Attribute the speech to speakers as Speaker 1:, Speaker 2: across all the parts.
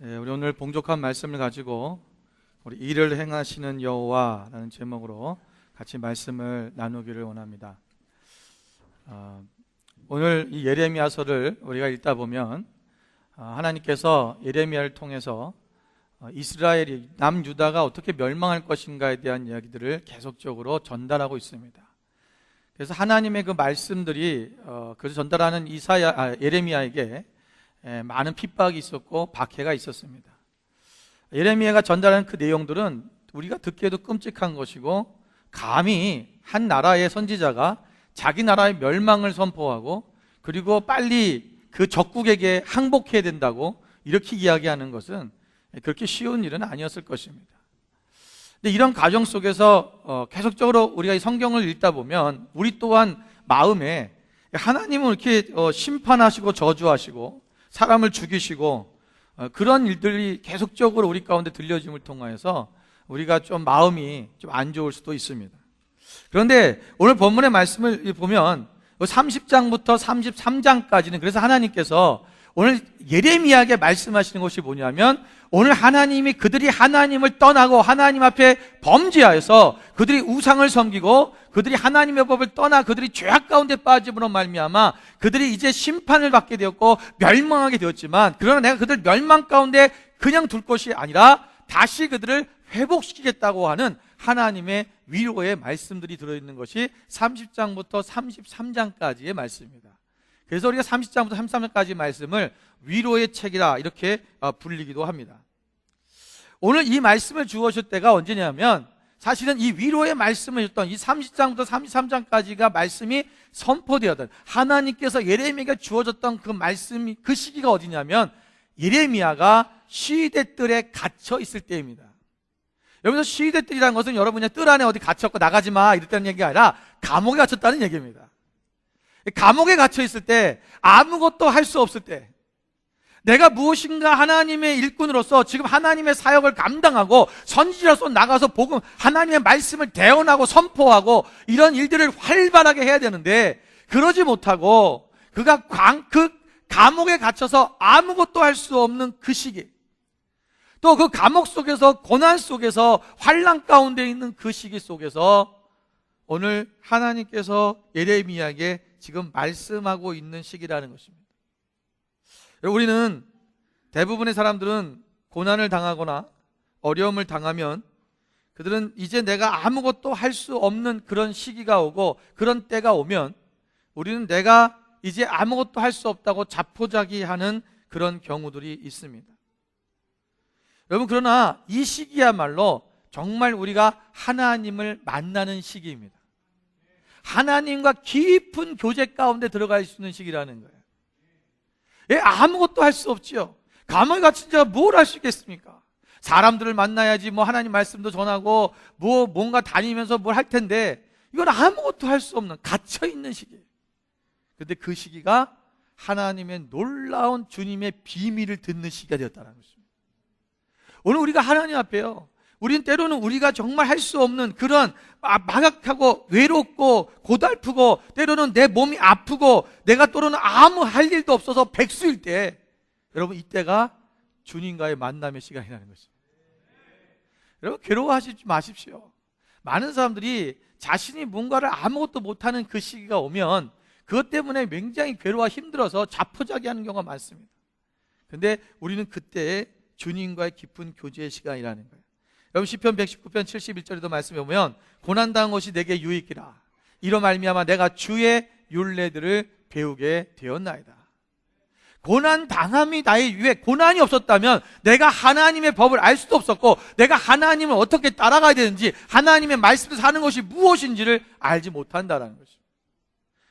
Speaker 1: 우리 오늘 봉독한 말씀을 가지고 우리 일을 행하시는 여호와라는 제목으로 같이 말씀을 나누기를 원합니다. 오늘 이 예레미야서를 우리가 읽다 보면 하나님께서 예레미야를 통해서 이스라엘이 남유다가 어떻게 멸망할 것인가에 대한 이야기들을 계속적으로 전달하고 있습니다. 그래서 하나님의 그 말씀들이 그래서 전달하는 예레미야에게 많은 핍박이 있었고 박해가 있었습니다. 예레미야가 전달하는 그 내용들은 우리가 듣기에도 끔찍한 것이고, 감히 한 나라의 선지자가 자기 나라의 멸망을 선포하고 그리고 빨리 그 적국에게 항복해야 된다고 이렇게 이야기하는 것은 그렇게 쉬운 일은 아니었을 것입니다. 근데 이런 과정 속에서 계속적으로 우리가 이 성경을 읽다 보면 우리 또한 마음에 하나님은 이렇게 심판하시고 저주하시고 사람을 죽이시고 그런 일들이 계속적으로 우리 가운데 들려짐을 통하여서 우리가 좀 마음이 좀 안 좋을 수도 있습니다. 그런데 오늘 본문의 말씀을 보면 30장부터 33장까지는 그래서 하나님께서 오늘 예레미야에게 말씀하시는 것이 뭐냐면, 오늘 하나님이 그들이 하나님을 떠나고 하나님 앞에 범죄하여서 그들이 우상을 섬기고 그들이 하나님의 법을 떠나 그들이 죄악 가운데 빠짐으로 말미암아 그들이 이제 심판을 받게 되었고 멸망하게 되었지만, 그러나 내가 그들 멸망 가운데 그냥 둘 것이 아니라 다시 그들을 회복시키겠다고 하는 하나님의 위로의 말씀들이 들어있는 것이 30장부터 33장까지의 말씀입니다. 그래서 우리가 30장부터 33장까지 말씀을 위로의 책이라 이렇게 불리기도 합니다. 오늘 이 말씀을 주어질 때가 언제냐면, 사실은 이 위로의 말씀을 했던 이 30장부터 33장까지가 말씀이 선포되었던, 하나님께서 예레미야에게 주어졌던 그 말씀이, 그 시기가 어디냐면 예레미야가 시위대들에 갇혀 있을 때입니다. 여기서 시위대들이라는 것은 여러분 그냥 뜰 안에 어디 갇혔고 나가지 마 이랬다는 얘기가 아니라 감옥에 갇혔다는 얘기입니다. 감옥에 갇혀 있을 때, 아무것도 할 수 없을 때, 내가 무엇인가 하나님의 일꾼으로서 지금 하나님의 사역을 감당하고 선지자로서 나가서 복음, 하나님의 말씀을 대언하고 선포하고 이런 일들을 활발하게 해야 되는데, 그러지 못하고 그가 그 감옥에 갇혀서 아무것도 할 수 없는 그 시기, 또 그 감옥 속에서 고난 속에서 환난 가운데 있는 그 시기 속에서 오늘 하나님께서 예레미야에게 지금 말씀하고 있는 시기라는 것입니다. 우리는 대부분의 사람들은 고난을 당하거나 어려움을 당하면 그들은 이제 내가 아무것도 할 수 없는 그런 시기가 오고 그런 때가 오면 우리는 내가 이제 아무것도 할 수 없다고 자포자기하는 그런 경우들이 있습니다. 여러분, 그러나 이 시기야말로 정말 우리가 하나님을 만나는 시기입니다. 하나님과 깊은 교제 가운데 들어갈 수 있는 시기라는 거예요. 아무것도 할 수 없지요. 감옥에 갇힌 자가 뭘 할 수 있겠습니까? 사람들을 만나야지 뭐 하나님 말씀도 전하고 뭔가 다니면서 뭘 할 텐데, 이건 아무것도 할 수 없는 갇혀있는 시기예요. 그런데 그 시기가 하나님의 놀라운 주님의 비밀을 듣는 시기가 되었다는 것입니다. 오늘 우리가 하나님 앞에요, 우리는 때로는 우리가 정말 할 수 없는 그런 막악하고 외롭고 고달프고 때로는 내 몸이 아프고 내가 또는 아무 할 일도 없어서 백수일 때, 여러분 이때가 주님과의 만남의 시간이라는 것입니다. 여러분 괴로워하지 마십시오. 많은 사람들이 자신이 뭔가를 아무것도 못하는 그 시기가 오면 그것 때문에 굉장히 괴로워 힘들어서 자포자기하는 경우가 많습니다. 그런데 우리는 그때에 주님과의 깊은 교제의 시간이라는 거예요. 여러분 시편 119편 71절에도 말씀해 보면, 고난당한 것이 내게 유익이라 이로 말미암아 내가 주의 율례들을 배우게 되었나이다. 고난당함이 나의 유익, 고난이 없었다면 내가 하나님의 법을 알 수도 없었고 내가 하나님을 어떻게 따라가야 되는지, 하나님의 말씀을 사는 것이 무엇인지를 알지 못한다는 것입니다.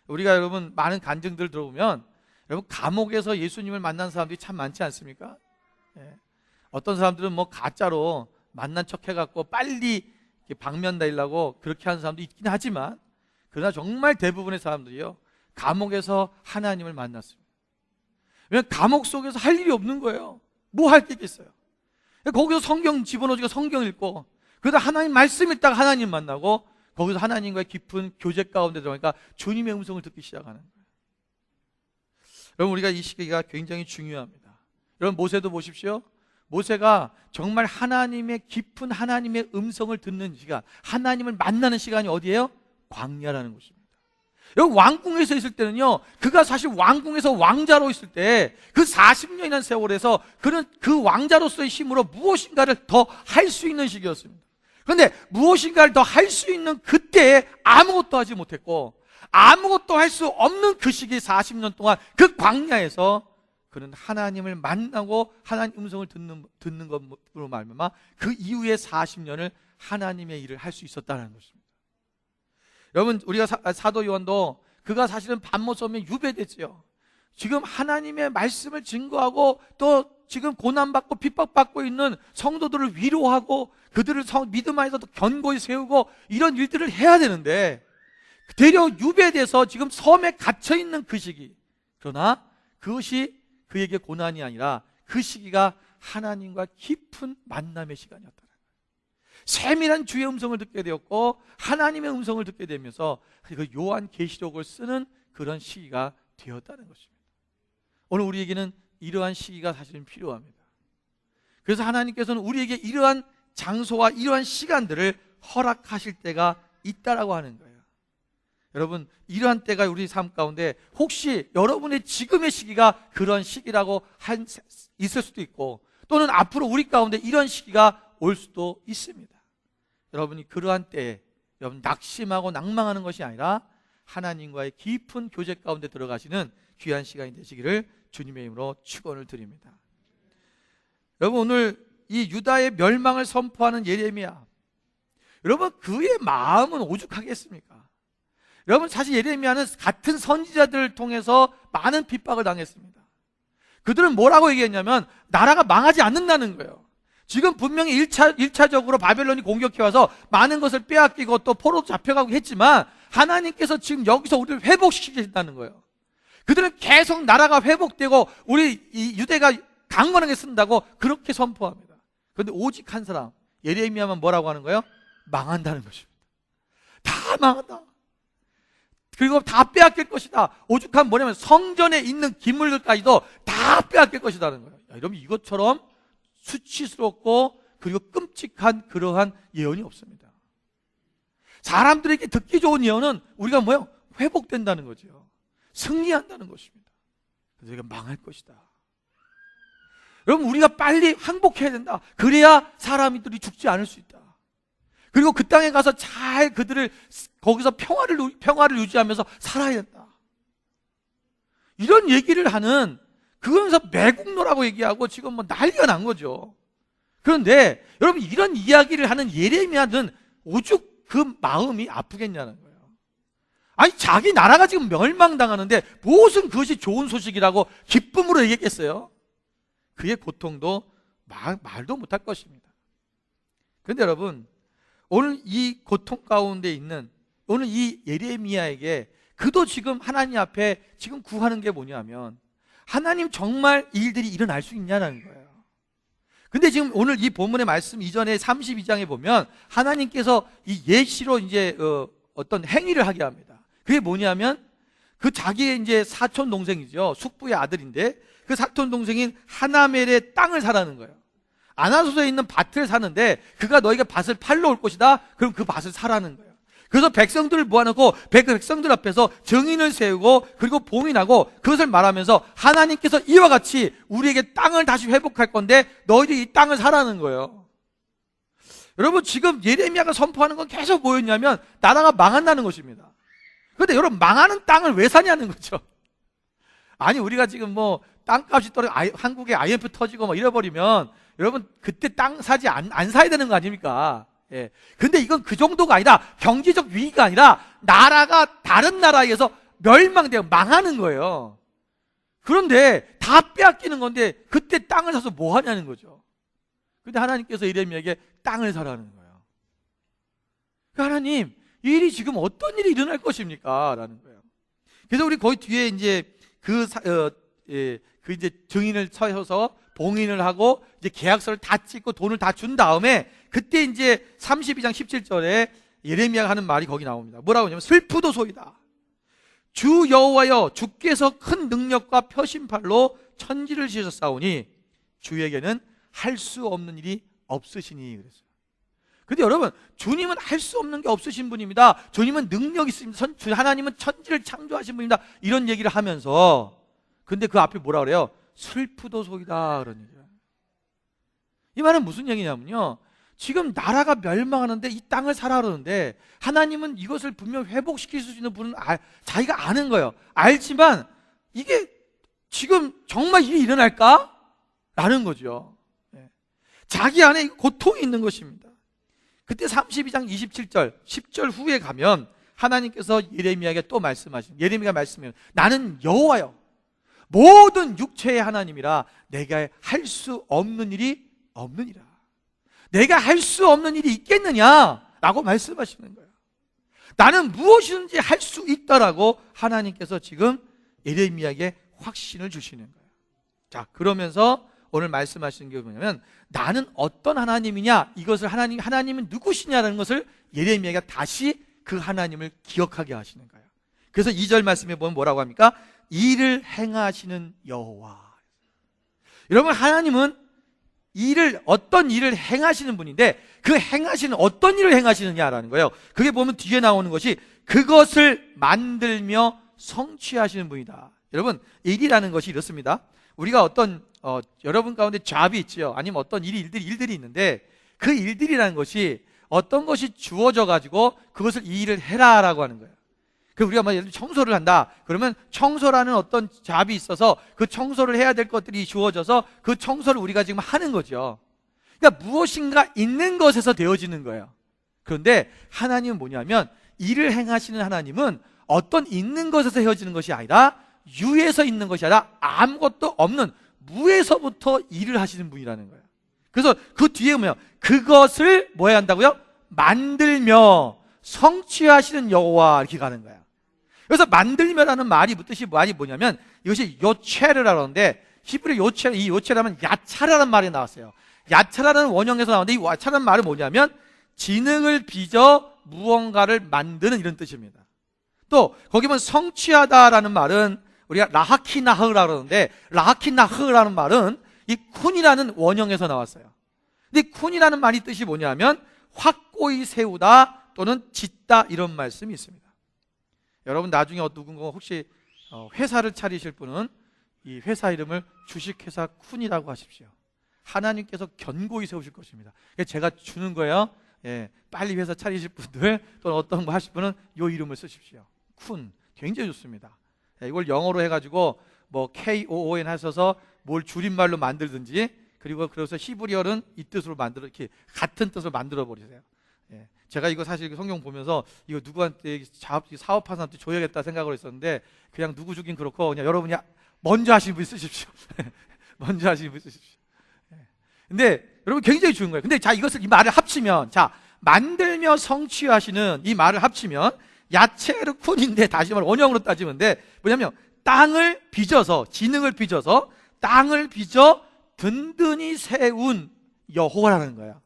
Speaker 1: 우리가 여러분 많은 간증들을 들어보면 여러분 감옥에서 예수님을 만난 사람들이 참 많지 않습니까? 어떤 사람들은 뭐 가짜로 만난 척 해갖고 빨리 방면 다이려고 그렇게 하는 사람도 있긴 하지만, 그러나 정말 대부분의 사람들이요 감옥에서 하나님을 만났습니다. 왜냐하면 감옥 속에서 할 일이 없는 거예요. 뭐 할 게 있겠어요. 거기서 성경 집어넣어주고 성경 읽고 그러다 하나님 말씀 읽다가 하나님 만나고 거기서 하나님과의 깊은 교제 가운데 들어가니까 주님의 음성을 듣기 시작하는 거예요. 여러분 우리가 이 시기가 굉장히 중요합니다. 여러분 모세도 보십시오. 모세가 정말 하나님의 깊은 하나님의 음성을 듣는 시간, 하나님을 만나는 시간이 어디예요? 광야라는 것입니다. 여기 왕궁에서 있을 때는요, 그가 사실 왕궁에서 왕자로 있을 때 그 40년이라는 세월에서 그는 그 왕자로서의 힘으로 무엇인가를 더 할 수 있는 시기였습니다. 그런데 무엇인가를 더 할 수 있는 그때에 아무것도 하지 못했고, 아무것도 할 수 없는 그 시기 40년 동안 그 광야에서 그는 하나님을 만나고 하나님 음성을 듣는 것으로 말미암아 그 이후에 40년을 하나님의 일을 할 수 있었다는 것입니다. 여러분, 우리가 사도 요한도 그가 사실은 밥 못 먹으면 유배됐지요. 지금 하나님의 말씀을 증거하고 또 지금 고난받고 핍박받고 있는 성도들을 위로하고 그들을 믿음 안에서도 견고히 세우고 이런 일들을 해야 되는데 되려 유배돼서 지금 섬에 갇혀 있는 그 시기, 그러나 그것이 그에게 고난이 아니라 그 시기가 하나님과 깊은 만남의 시간이었다. 세밀한 주의 음성을 듣게 되었고 하나님의 음성을 듣게 되면서 그 요한 계시록을 쓰는 그런 시기가 되었다는 것입니다. 오늘 우리에게는 이러한 시기가 사실은 필요합니다. 그래서 하나님께서는 우리에게 이러한 장소와 이러한 시간들을 허락하실 때가 있다라고 하는 거예요. 여러분, 이러한 때가 우리 삶 가운데 혹시 여러분의 지금의 시기가 그런 시기라고 있을 수도 있고, 또는 앞으로 우리 가운데 이런 시기가 올 수도 있습니다. 여러분이 그러한 때에 여러분 낙심하고 낭망하는 것이 아니라 하나님과의 깊은 교제 가운데 들어가시는 귀한 시간이 되시기를 주님의 이름으로 축원을 드립니다. 여러분, 오늘 이 유다의 멸망을 선포하는 예레미야, 여러분 그의 마음은 오죽하겠습니까? 여러분, 사실 예레미야는 같은 선지자들을 통해서 많은 핍박을 당했습니다. 그들은 뭐라고 얘기했냐면 나라가 망하지 않는다는 거예요. 지금 분명히 1차적으로 바벨론이 공격해와서 많은 것을 빼앗기고 또 포로도 잡혀가고 했지만 하나님께서 지금 여기서 우리를 회복시키신다는 거예요. 그들은 계속 나라가 회복되고 우리 이 유대가 강건하게 쓴다고 그렇게 선포합니다. 그런데 오직 한 사람 예레미야만 뭐라고 하는 거예요? 망한다는 것입니다. 다 망한다. 그리고 다 빼앗길 것이다. 오죽하면 뭐냐면 성전에 있는 기물들까지도 다 빼앗길 것이라는 거예요. 여러분, 이것처럼 수치스럽고 그리고 끔찍한 그러한 예언이 없습니다. 사람들에게 듣기 좋은 예언은 우리가 뭐예요? 회복된다는 거죠. 승리한다는 것입니다. 그래서 우리가 망할 것이다. 여러분, 우리가 빨리 항복해야 된다. 그래야 사람들이 죽지 않을 수 있다. 그리고 그 땅에 가서 잘 그들을 거기서 평화를 유지하면서 살아야 된다. 이런 얘기를 하는, 그러면서 매국노라고 얘기하고 지금 뭐 난리가 난 거죠. 그런데 여러분, 이런 이야기를 하는 예레미야는 오죽 그 마음이 아프겠냐는 거예요. 아니, 자기 나라가 지금 멸망당하는데 무슨 그것이 좋은 소식이라고 기쁨으로 얘기했겠어요? 그의 고통도 말도 못할 것입니다. 그런데 여러분, 오늘 이 고통 가운데 있는 오늘 이 예레미야에게 그도 지금 하나님 앞에 지금 구하는 게 뭐냐면 하나님 정말 이 일들이 일어날 수 있냐는 거예요. 근데 지금 오늘 이 본문의 말씀 이전에 32장에 보면 하나님께서 이 예시로 이제 어떤 행위를 하게 합니다. 그게 뭐냐면 그 자기의 이제 사촌 동생이죠. 숙부의 아들인데 그 사촌 동생인 하나멜의 땅을 사라는 거예요. 아나소서에 있는 밭을 사는데 그가 너희가 밭을 팔러 올 것이다. 그럼 그 밭을 사라는 거예요. 그래서 백성들을 모아놓고 백성들 앞에서 증인을 세우고 그리고 봉인하고 그것을 말하면서 하나님께서 이와 같이 우리에게 땅을 다시 회복할 건데 너희들이 이 땅을 사라는 거예요. 여러분, 지금 예레미야가 선포하는 건 계속 뭐였냐면 나라가 망한다는 것입니다. 그런데 여러분, 망하는 땅을 왜 사냐는 거죠. 아니, 우리가 지금 뭐 땅값이 떨어지고 한국에 IMF 터지고 뭐 잃어버리면 여러분 그때 땅 사지 안 사야 되는 거 아닙니까? 예. 근데 이건 그 정도가 아니라 경제적 위기가 아니라 나라가 다른 나라에 의해서 멸망되고 망하는 거예요. 그런데 다 빼앗기는 건데 그때 땅을 사서 뭐 하냐는 거죠. 근데 하나님께서 예레미야에게 땅을 사라는 거예요. 하나님, 이 일이 지금 어떤 일이 일어날 것입니까? 라는 거예요. 그래서 우리 거기 뒤에 이제 이제 증인을 서서 봉인을 하고 이제 계약서를 다 찍고 돈을 다 준 다음에 그때 이제 32장 17절에 예레미야가 하는 말이 거기 나옵니다. 뭐라고 하냐면 슬프도소이다. 주 여호와여, 주께서 큰 능력과 표심팔로 천지를 지으셨사오니 주에게는 할 수 없는 일이 없으시니 그랬어요. 근데 여러분, 주님은 할 수 없는 게 없으신 분입니다. 주님은 능력이 있습니다. 하나님은 천지를 창조하신 분입니다. 이런 얘기를 하면서, 근데 그 앞에 뭐라 그래요? 슬프도소이다 그런 얘기예요. 이 말은 무슨 얘기냐면요, 지금 나라가 멸망하는데 이 땅을 사라 그러는데 하나님은 이것을 분명 회복시킬 수 있는 분은 자기가 아는 거예요. 알지만 이게 지금 정말 일이 일어날까? 라는 거죠. 자기 안에 고통이 있는 것입니다. 그때 32장 27절 10절 후에 가면 하나님께서 예레미야에게 또 말씀하시는, 예레미야가 말씀해요. 나는 여호와여 모든 육체의 하나님이라 내가 할 수 없는 일이 없느니라. 내가 할 수 없는 일이 있겠느냐 라고 말씀하시는 거예요. 나는 무엇이든지 할 수 있다라고 하나님께서 지금 예레미야에게 확신을 주시는 거예요. 자, 그러면서 오늘 말씀하시는 게 뭐냐면, 나는 어떤 하나님이냐, 이것을 하나님은 누구시냐라는 것을 예레미야가 다시 그 하나님을 기억하게 하시는 거예요. 그래서 2절 말씀에 보면 뭐라고 합니까? 일을 행하시는 여호와. 여러분, 하나님은 어떤 일을 행하시는 분인데, 그 행하시는, 어떤 일을 행하시느냐라는 거예요. 그게 보면 뒤에 나오는 것이 그것을 만들며 성취하시는 분이다. 여러분, 일이라는 것이 이렇습니다. 우리가 어떤 여러분 가운데 잡이 있죠. 아니면 어떤 일들이 있는데, 그 일들이라는 것이 어떤 것이 주어져 가지고 그것을 이 일을 해라라고 하는 거예요. 그 우리가 예를 들어 청소를 한다. 그러면 청소라는 어떤 잡이 있어서 그 청소를 해야 될 것들이 주어져서 그 청소를 우리가 지금 하는 거죠. 그러니까 무엇인가 있는 것에서 되어지는 거예요. 그런데 하나님은 뭐냐면, 일을 행하시는 하나님은 어떤 있는 것에서 헤어지는 것이 아니라 유에서 있는 것이 아니라 아무것도 없는 무에서부터 일을 하시는 분이라는 거예요. 그래서 그 뒤에 뭐예요? 그것을 뭐 해야 한다고요? 만들며 성취하시는 여호와, 이렇게 가는 거예요. 그래서 만들며라는 말이 뜻이 뭐냐면, 이것이 요체르라고 하는데, 히브리 요체르, 이 요체르하면 야차라는 말이 나왔어요. 야차라는 원형에서 나오는데, 이 야차라는 말은 뭐냐면 지능을 빚어 무언가를 만드는 이런 뜻입니다. 또 거기 보면 성취하다라는 말은 우리가 라하키나흐라고 그러는데, 라하키나흐라는 말은 이 쿤이라는 원형에서 나왔어요. 근데 쿤이라는 말이 뜻이 뭐냐면 확고히 세우다 또는 짓다, 이런 말씀이 있습니다. 여러분, 나중에 누군가 혹시 회사를 차리실 분은 이 회사 이름을 주식회사 쿤이라고 하십시오. 하나님께서 견고히 세우실 것입니다. 제가 주는 거예요. 빨리 회사 차리실 분들 또는 어떤 거 하실 분은 이 이름을 쓰십시오. 쿤, 굉장히 좋습니다. 이걸 영어로 해가지고 뭐 KOON 하셔서 뭘 줄임말로 만들든지, 그리고 그래서 히브리어는 이 뜻으로 만들어, 이렇게 같은 뜻으로 만들어 버리세요. 제가 이거 사실 성경 보면서 이거 누구한테 사업하는 사람한테 줘야겠다 생각을 했었는데, 그냥 누구 주긴 그렇고 그냥 여러분이 먼저 하시는 분 쓰십시오. 먼저 하시는 분 쓰십시오. 근데 여러분, 굉장히 좋은 거예요. 근데 자, 이 말을 합치면, 자, 만들며 성취하시는 이 말을 합치면 야체르 쿤인데, 다시 말해 원형으로 따지면 뭐냐면 땅을 빚어서, 지능을 빚어서 땅을 빚어 든든히 세운 여호와라는 거예요.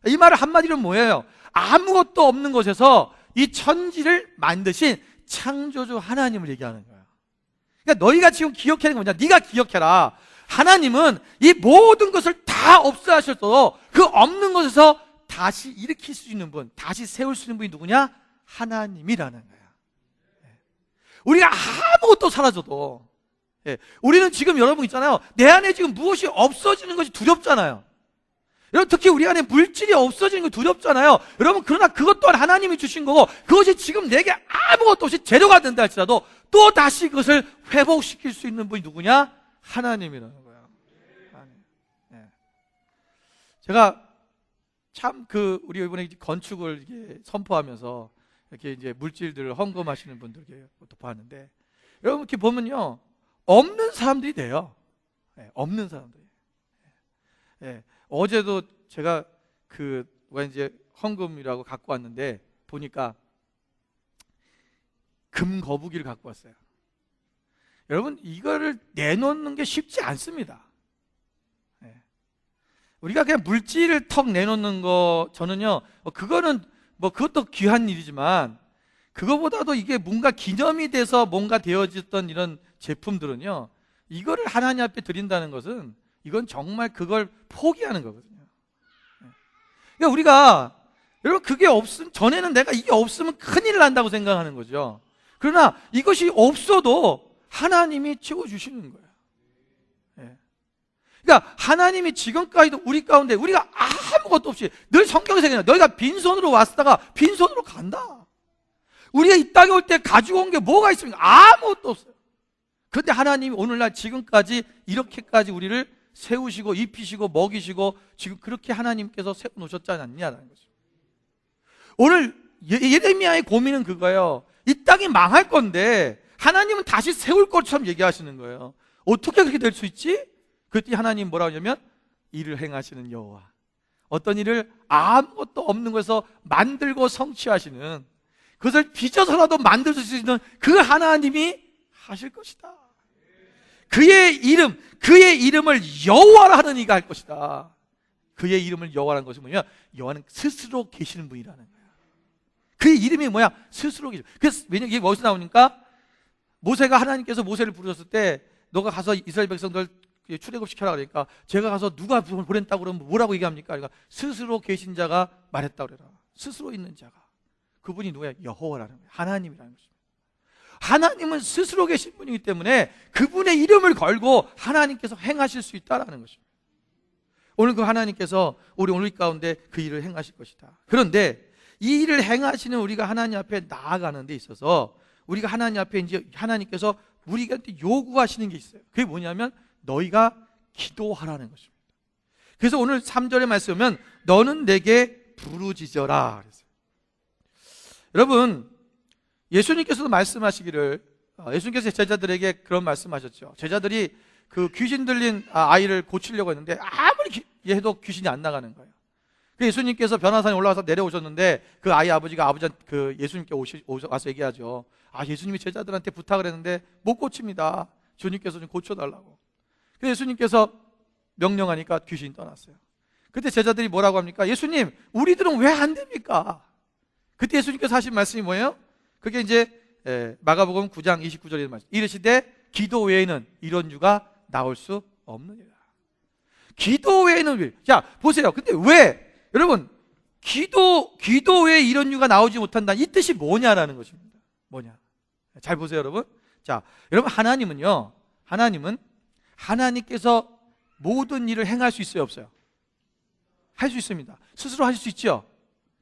Speaker 1: 이 말을 한마디로 뭐예요? 아무것도 없는 곳에서 이 천지를 만드신 창조주 하나님을 얘기하는 거예요. 그러니까 너희가 지금 기억해야 하는 게 뭐냐? 네가 기억해라. 하나님은 이 모든 것을 다 없애하셔도 그 없는 것에서 다시 일으킬 수 있는 분, 다시 세울 수 있는 분이 누구냐? 하나님이라는 거예요. 우리가 아무것도 사라져도, 우리는 지금 여러분 있잖아요, 내 안에 지금 무엇이 없어지는 것이 두렵잖아요. 여러분, 특히 우리 안에 물질이 없어지는 게 두렵잖아요. 여러분, 그러나 그것 또한 하나님이 주신 거고, 그것이 지금 내게 아무것도 없이 재료가 된다 할지라도 또 다시 그것을 회복시킬 수 있는 분이 누구냐? 하나님이라는 거예요. 제가 참 우리 이번에 건축을 이렇게 선포하면서 이렇게 이제 물질들을 헌금하시는 분들 이렇게 봤는데, 여러분 이렇게 보면요, 없는 사람들이 돼요. 없는 사람들이. 어제도 제가 이제 헌금이라고 갖고 왔는데 보니까 금 거북이를 갖고 왔어요. 여러분, 이거를 내놓는 게 쉽지 않습니다. 우리가 그냥 물질을 턱 내놓는 거, 저는요, 그거는 그것도 귀한 일이지만, 그거보다도 이게 뭔가 기념이 돼서 뭔가 되어졌던 이런 제품들은요, 이거를 하나님 앞에 드린다는 것은 이건 정말 그걸 포기하는 거거든요. 그러니까 우리가 여러분 그게 없음 전에는 내가 이게 없으면 큰일 난다고 생각하는 거죠. 그러나 이것이 없어도 하나님이 채워주시는 거예요. 예. 그러니까 하나님이 지금까지도 우리 가운데 우리가 아무것도 없이 늘 성경에서 얘기해요. 너희가 빈손으로 왔다가 빈손으로 간다. 우리가 이 땅에 올 때 가지고 온 게 뭐가 있습니까? 아무것도 없어요. 그런데 하나님이 오늘날 지금까지 이렇게까지 우리를 세우시고 입히시고 먹이시고 지금 그렇게 하나님께서 세워놓으셨지 않냐는 거죠. 오늘 예레미야의 고민은 그거예요. 이 땅이 망할 건데 하나님은 다시 세울 것처럼 얘기하시는 거예요. 어떻게 그렇게 될 수 있지? 그때 하나님 뭐라고 하냐면 일을 행하시는 여호와, 어떤 일을 아무것도 없는 것에서 만들고 성취하시는, 그것을 빚어서라도 만들 수 있는 그 하나님이 하실 것이다. 그의 이름을 여호와라 하는 이가 할 것이다. 그의 이름을 여호와라는 것이 뭐냐? 여호와는 스스로 계시는 분이라는 거야. 그의 이름이 뭐야? 스스로 계시는. 그래서 왜냐면 이게 어디서 나오니까 모세가 하나님께서 모세를 부르셨을 때 너가 가서 이스라엘 백성들 출애굽시켜라 그러니까 제가 가서 누가 보냈다고 그러면 뭐라고 얘기합니까? 그러니까 스스로 계신 자가 말했다 그래라. 스스로 있는 자가. 그분이 누구야? 여호와라는 거예요. 하나님이라는 것입니다. 하나님은 스스로 계신 분이기 때문에 그분의 이름을 걸고 하나님께서 행하실 수 있다는 것입니다. 오늘 그 하나님께서 우리 가운데 그 일을 행하실 것이다. 그런데 이 일을 행하시는 우리가 하나님 앞에 나아가는 데 있어서 우리가 하나님 앞에 이제 하나님께서 우리한테 요구하시는 게 있어요. 그게 뭐냐면 너희가 기도하라는 것입니다. 그래서 오늘 3절의 말씀 보면 너는 내게 부르짖어라 그랬어요. 여러분, 예수님께서도 말씀하시기를, 예수님께서 제자들에게 그런 말씀하셨죠. 제자들이 그 귀신 들린 아이를 고치려고 했는데 아무리 해도 귀신이 안 나가는 거예요. 예수님께서 변화산에 올라와서 내려오셨는데 그 아이 아버지가 그 예수님께 와서 얘기하죠. 예수님이 제자들한테 부탁을 했는데 못 고칩니다. 주님께서 좀 고쳐달라고. 그래서 예수님께서 명령하니까 귀신이 떠났어요. 그때 제자들이 뭐라고 합니까? 예수님, 우리들은 왜 안 됩니까? 그때 예수님께서 하신 말씀이 뭐예요? 그게 이제 마가복음 9장 29절에 말씀. 이르시되 기도 외에는 이런 유가 나올 수 없느니라. 기도 외에는 자 보세요. 근데 왜 여러분 기도 외에 이런 유가 나오지 못한다. 이 뜻이 뭐냐라는 것입니다. 뭐냐? 잘 보세요, 여러분. 자, 여러분 하나님은 하나님께서 모든 일을 행할 수 있어요, 없어요? 할 수 있습니다. 스스로 하실 수 있죠.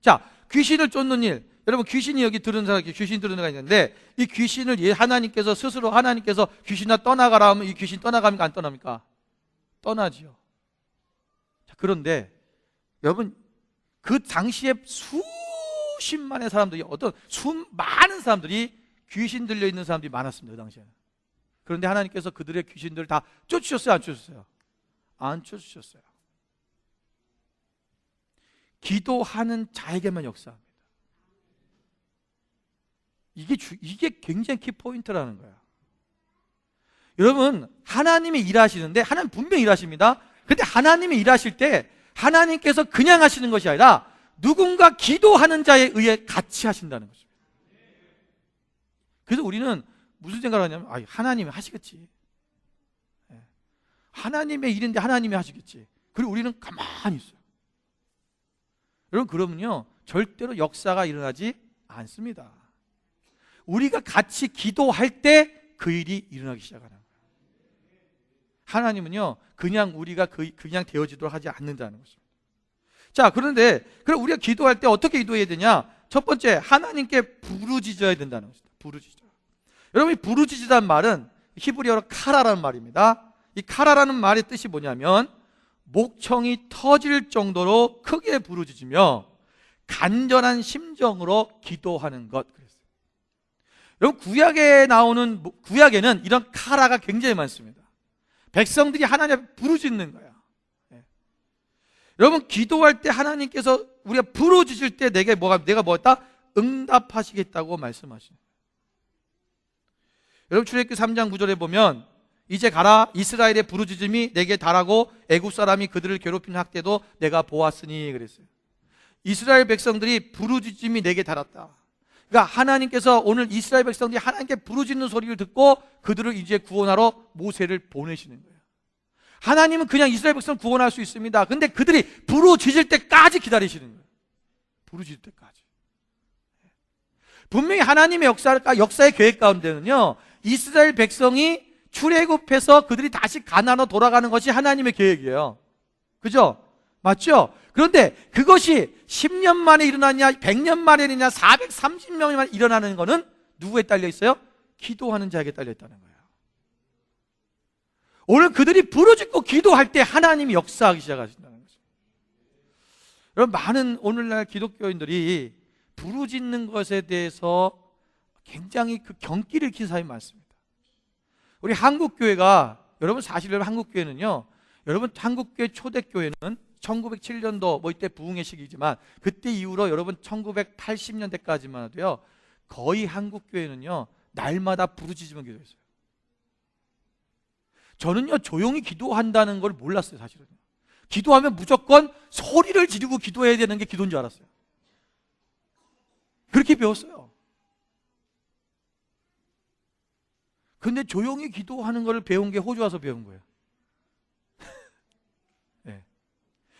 Speaker 1: 자, 귀신을 쫓는 일. 여러분 귀신이 여기 들은 사람, 귀신 들은 애가 있는데 이 귀신을 하나님께서 스스로 귀신아 떠나가라 하면 이 귀신 떠나갑니까? 안 떠납니까? 떠나지요. 자, 그런데 여러분 그 당시에 수십만의 사람들이 많은 사람들이 귀신 들려 있는 사람들이 많았습니다. 그 당시에는. 그런데 하나님께서 그들의 귀신들을 다 쫓으셨어요? 안 쫓으셨어요? 안 쫓으셨어요. 기도하는 자에게만 역사합니다. 이게 굉장히 키포인트라는 거야. 여러분 하나님이 일하시는데 하나님 분명히 일하십니다. 근데 하나님이 일하실 때 하나님께서 그냥 하시는 것이 아니라 누군가 기도하는 자에 의해 같이 하신다는 것입니다. 그래서 우리는 무슨 생각을 하냐면 하나님이 하시겠지. 하나님의 일인데 하나님이 하시겠지. 그리고 우리는 가만히 있어요. 여러분 그러면요 절대로 역사가 일어나지 않습니다. 우리가 같이 기도할 때 그 일이 일어나기 시작하는 거예요. 하나님은요 그냥 우리가 그냥 되어지도록 하지 않는다는 것입니다. 자, 그런데 그럼 우리가 기도할 때 어떻게 기도해야 되냐? 첫 번째, 하나님께 부르짖어야 된다는 것입니다. 부르짖어. 여러분, 이 부르짖으란 말은 히브리어로 카라라는 말입니다. 이 카라라는 말의 뜻이 뭐냐면 목청이 터질 정도로 크게 부르짖으며 간절한 심정으로 기도하는 것. 여러분 구약에는 이런 카라가 굉장히 많습니다. 백성들이 하나님 앞에 부르짖는 거야. 여러분 기도할 때 하나님께서 우리가 부르짖을 때 내가 뭐였다? 응답하시겠다고 말씀하시는 거예요. 여러분 출애굽기 3장 9절에 보면 이제 가라 이스라엘의 부르짖음이 내게 달하고 애굽 사람이 그들을 괴롭히는 학대도 내가 보았으니 그랬어요. 이스라엘 백성들이 부르짖음이 내게 달았다. 그러니까 하나님께서 오늘 이스라엘 백성들이 하나님께 부르짖는 소리를 듣고 그들을 이제 구원하러 모세를 보내시는 거예요. 하나님은 그냥 이스라엘 백성을 구원할 수 있습니다. 근데 그들이 부르짖을 때까지 기다리시는 거예요. 부르짖을 때까지. 분명히 하나님의 역사의 계획 가운데는요, 이스라엘 백성이 출애굽해서 그들이 다시 가나안으로 돌아가는 것이 하나님의 계획이에요. 그죠? 맞죠? 그런데 그것이 10년 만에 일어나냐, 100년 만에 일어나냐, 430년 만에 일어나는 것은 누구에 딸려 있어요? 기도하는 자에게 딸려 있다는 거예요. 오늘 그들이 부르짖고 기도할 때 하나님이 역사하기 시작하신다는 거죠. 여러분, 많은 오늘날 기독교인들이 부르짖는 것에 대해서 굉장히 그 경기를 기는 사람이 많습니다. 우리 한국교회가, 여러분 사실 한국교회는요, 여러분 한국교회 초대교회는 1907년도 뭐 이때 부흥의 시기지만 그때 이후로 여러분 1980년대까지만 해도요, 거의 한국교회는요 날마다 부르짖으면 기도했어요. 저는요 조용히 기도한다는 걸 몰랐어요. 사실은 기도하면 무조건 소리를 지르고 기도해야 되는 게 기도인 줄 알았어요. 그렇게 배웠어요. 근데 조용히 기도하는 걸 배운 게 호주 와서 배운 거예요. 네.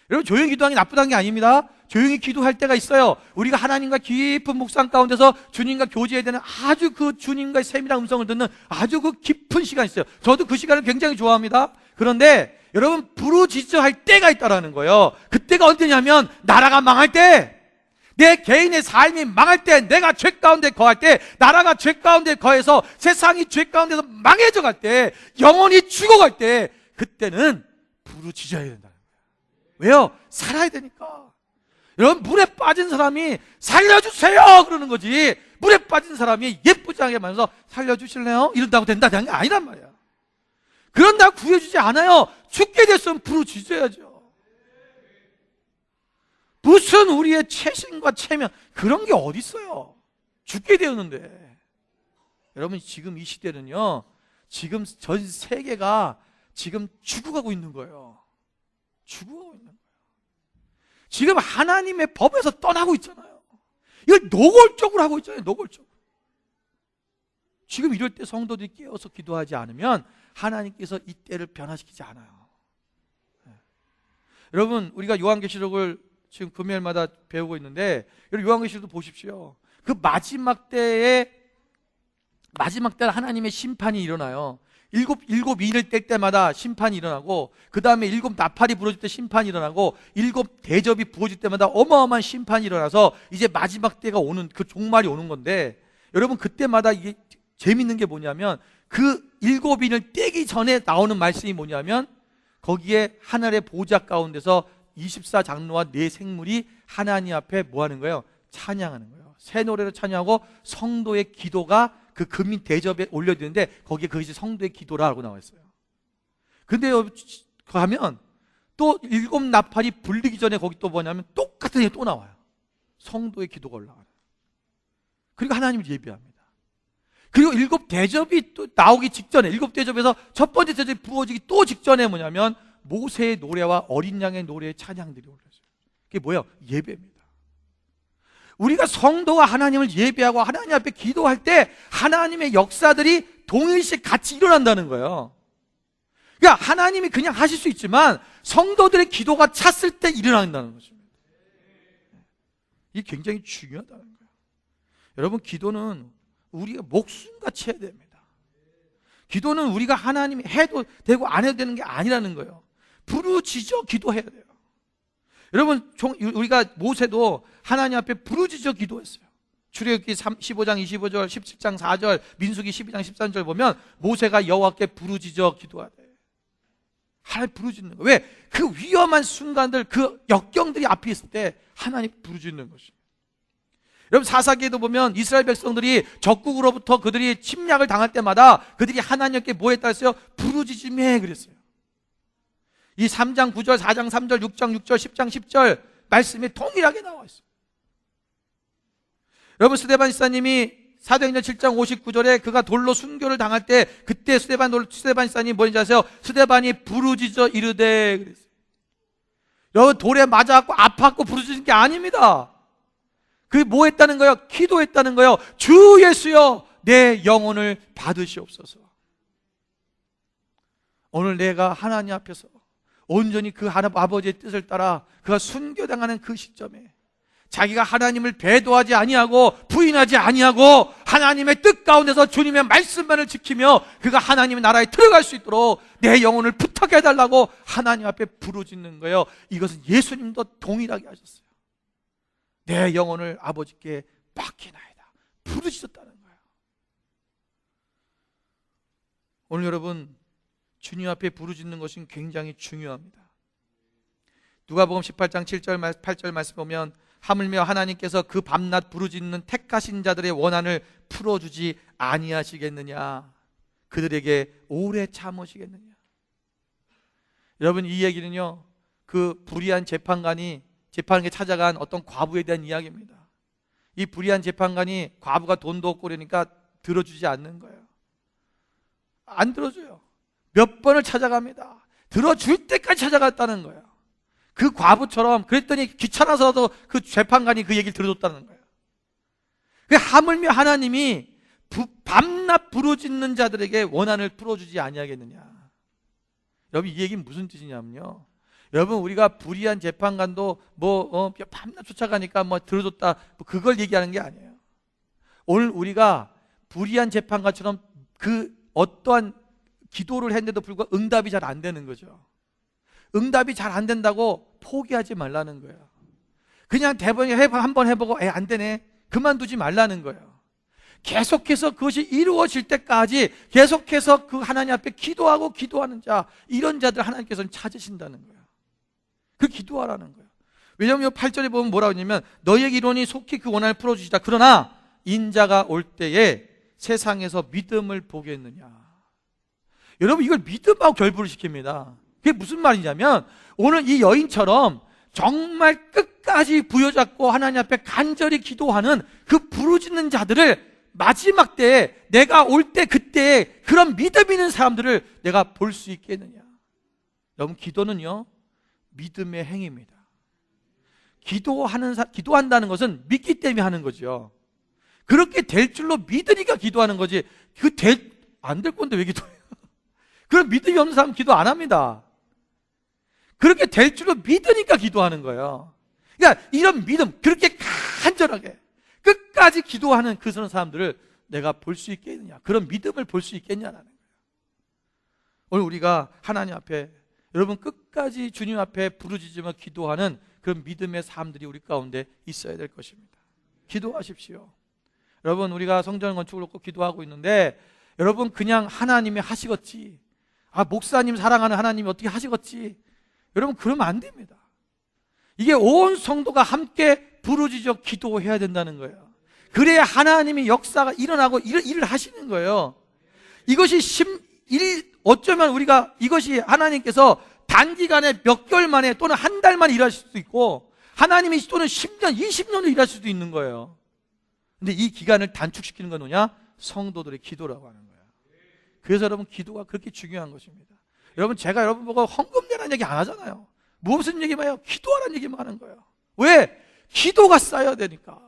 Speaker 1: 여러분, 조용히 기도하는 게 나쁘다는 게 아닙니다. 조용히 기도할 때가 있어요. 우리가 하나님과 깊은 묵상 가운데서 주님과 교제해야 되는 아주 그 주님과의 세밀한 음성을 듣는 아주 그 깊은 시간이 있어요. 저도 그 시간을 굉장히 좋아합니다. 그런데 여러분, 부르짖어 할 때가 있다라는 거예요. 그때가 언제냐면 나라가 망할 때, 내 개인의 삶이 망할 때, 내가 죄 가운데 거할 때, 나라가 죄 가운데 거해서 세상이 죄 가운데서 망해져 갈 때, 영혼이 죽어갈 때, 그때는 부르짖어야 된다는 거예요. 왜요? 살아야 되니까. 여러분, 물에 빠진 사람이 살려주세요 그러는 거지, 물에 빠진 사람이 예쁘장하게 말해서 살려주실래요? 이런다고 된다는 게 아니란 말이야. 그런다고 구해주지 않아요. 죽게 됐으면 부르짖어야죠. 무슨 우리의 체신과 체면, 그런 게 어디 있어요? 죽게 되었는데. 여러분, 지금 이 시대는요, 지금 전 세계가 지금 죽어가고 있는 거예요. 죽어가고 있는 거예요. 지금 하나님의 법에서 떠나고 있잖아요. 이걸 노골적으로 하고 있잖아요. 노골적으로. 지금 이럴 때 성도들이 깨어서 기도하지 않으면 하나님께서 이 때를 변화시키지 않아요. 네. 여러분, 우리가 요한계시록을 지금 금요일마다 배우고 있는데, 여러분 요한계시록도 보십시오. 그 마지막 때에 하나님의 심판이 일어나요. 일곱 인을 뗄 때마다 심판이 일어나고, 그 다음에 일곱 나팔이 부러질 때 심판이 일어나고, 일곱 대접이 부어질 때마다 어마어마한 심판이 일어나서 이제 마지막 때가 오는, 그 종말이 오는 건데, 여러분 그때마다 이게 재밌는 게 뭐냐면, 그 일곱 인을 떼기 전에 나오는 말씀이 뭐냐면, 거기에 하늘의 보좌 가운데서 24장로와 네 생물이 하나님 앞에 뭐 하는 거예요? 찬양하는 거예요. 새 노래로 찬양하고 성도의 기도가 그 금인 대접에 올려드리는데, 거기에 그것이 성도의 기도라고 나와 있어요. 근데 가면 또 일곱 나팔이 불리기 전에 거기 또 뭐냐면 똑같은 게 또 나와요. 성도의 기도가 올라가요. 그리고 하나님을 예배합니다. 그리고 일곱 대접이 또 나오기 직전에, 일곱 대접에서 첫 번째 대접이 부어지기 또 직전에 뭐냐면 모세의 노래와 어린 양의 노래의 찬양들이 올라져요. 그게 뭐예요? 예배입니다. 우리가 성도가 하나님을 예배하고 하나님 앞에 기도할 때 하나님의 역사들이 동일시 같이 일어난다는 거예요. 그러니까 하나님이 그냥 하실 수 있지만 성도들의 기도가 찼을 때 일어난다는 것입니다. 이게 굉장히 중요하다는 거예요. 여러분, 기도는 우리가 목숨같이 해야 됩니다. 기도는 우리가 하나님이 해도 되고 안 해도 되는 게 아니라는 거예요. 부르짖어 기도해야 돼요. 여러분, 우리가 모세도 하나님 앞에 부르짖어 기도했어요. 출애굽기 15장 25절, 17장 4절, 민수기 12장 13절 보면 모세가 여호와께 부르짖어 기도하대. 하나님 부르짖는 거예요. 왜? 그 위험한 순간들, 그 역경들이 앞에 있을 때 하나님 부르짖는 것입니다. 여러분, 사사기에도 보면 이스라엘 백성들이 적국으로부터 그들이 침략을 당할 때마다 그들이 하나님께 뭐 했다 했어요? 부르짖음해 그랬어요. 이 3장 9절, 4장 3절, 6장 6절, 10장 10절 말씀에 동일하게 나와 있어요. 여러분, 스데반 지사님이 사도행전 7장 59절에 그가 돌로 순교를 당할 때 그때 스데반 지사님이 뭐인지 아세요? 스데반이 부르짖어 이르되 그랬어요. 여러분, 돌에 맞아갖고 아팠고 부르짖은 게 아닙니다. 그게 뭐 했다는 거예요? 기도했다는 거예요. 주 예수여 내 영혼을 받으시옵소서. 오늘 내가 하나님 앞에서 온전히 그 아버지의 뜻을 따라 그가 순교당하는 그 시점에 자기가 하나님을 배도하지 아니하고 부인하지 아니하고 하나님의 뜻 가운데서 주님의 말씀만을 지키며 그가 하나님의 나라에 들어갈 수 있도록 내 영혼을 부탁해달라고 하나님 앞에 부르짖는 거예요. 이것은 예수님도 동일하게 하셨어요. 내 영혼을 아버지께 맡기나이다 부르짖었다는 거예요. 오늘 여러분, 주님 앞에 부르짖는 것은 굉장히 중요합니다. 누가복음 18장 7절 8절 말씀 보면 하물며 하나님께서 그 밤낮 부르짖는 택하신 자들의 원한을 풀어주지 아니하시겠느냐, 그들에게 오래 참으시겠느냐. 여러분, 이 얘기는요, 그 불의한 재판관이 재판에 찾아간 어떤 과부에 대한 이야기입니다. 이 불의한 재판관이 과부가 돈도 없고 그러니까 들어주지 않는 거예요. 안 들어줘요. 몇 번을 찾아갑니다. 들어줄 때까지 찾아갔다는 거예요. 그 과부처럼. 그랬더니 귀찮아서도 그 재판관이 그 얘기를 들어줬다는 거예요. 하물며 하나님이 밤낮 부르짖는 자들에게 원한을 풀어주지 아니하겠느냐. 여러분, 이 얘기는 무슨 뜻이냐면요, 여러분, 우리가 불의한 재판관도 밤낮 쫓아가니까 들어줬다, 그걸 얘기하는 게 아니에요. 오늘 우리가 불의한 재판관처럼 그 어떠한 기도를 했는데도 불구하고 응답이 잘 안 되는 거죠. 응답이 잘 안 된다고 포기하지 말라는 거예요. 그냥 대번에 한번 해보고 안 되네, 그만두지 말라는 거예요. 계속해서 그것이 이루어질 때까지 계속해서 그 하나님 앞에 기도하고 기도하는 자, 이런 자들 하나님께서는 찾으신다는 거예요. 그 기도하라는 거예요. 왜냐하면 8절에 보면 뭐라고 하냐면 너희의 기도니 속히 그 원한을 풀어주시다. 그러나 인자가 올 때에 세상에서 믿음을 보겠느냐. 여러분, 이걸 믿음하고 결부를 시킵니다. 그게 무슨 말이냐면 오늘 이 여인처럼 정말 끝까지 부여잡고 하나님 앞에 간절히 기도하는 그 부르짖는 자들을 마지막 때에 내가 올 때 그때 그런 믿음 있는 사람들을 내가 볼 수 있겠느냐. 여러분, 기도는요, 믿음의 행위입니다. 기도한다는 것은 믿기 때문에 하는 거죠. 그렇게 될 줄로 믿으니까 기도하는 거지. 안 될 건데 왜 기도해요? 그런 믿음이 없는 사람은 기도 안 합니다. 그렇게 될 줄로 믿으니까 기도하는 거예요. 그러니까 이런 믿음, 그렇게 간절하게 끝까지 기도하는 그런 사람들을 내가 볼 수 있겠느냐, 그런 믿음을 볼 수 있겠냐라는 거예요. 오늘 우리가 하나님 앞에, 여러분, 끝까지 주님 앞에 부르짖으며 기도하는 그런 믿음의 삶들이 우리 가운데 있어야 될 것입니다. 기도하십시오. 여러분, 우리가 성전 건축을 놓고 기도하고 있는데 여러분, 그냥 하나님이 하시겠지, 목사님 사랑하는 하나님이 어떻게 하시겠지, 여러분, 그러면 안 됩니다. 이게 온 성도가 함께 부르짖어 기도해야 된다는 거예요. 그래야 하나님의 역사가 일어나고 일을 하시는 거예요. 이것이 어쩌면 우리가 이것이 하나님께서 단기간에 몇 개월 만에 또는 한 달 만에 일하실 수도 있고 하나님이 또는 10년, 20년을 일하실 수도 있는 거예요. 근데 이 기간을 단축시키는 건 뭐냐? 성도들의 기도라고 하는 거예요. 그래서 여러분, 기도가 그렇게 중요한 것입니다. 여러분, 제가 여러분 보고 헌금 내라는 얘기 안 하잖아요. 무슨 얘기만 해요? 기도하라는 얘기만 하는 거예요. 왜? 기도가 쌓여야 되니까.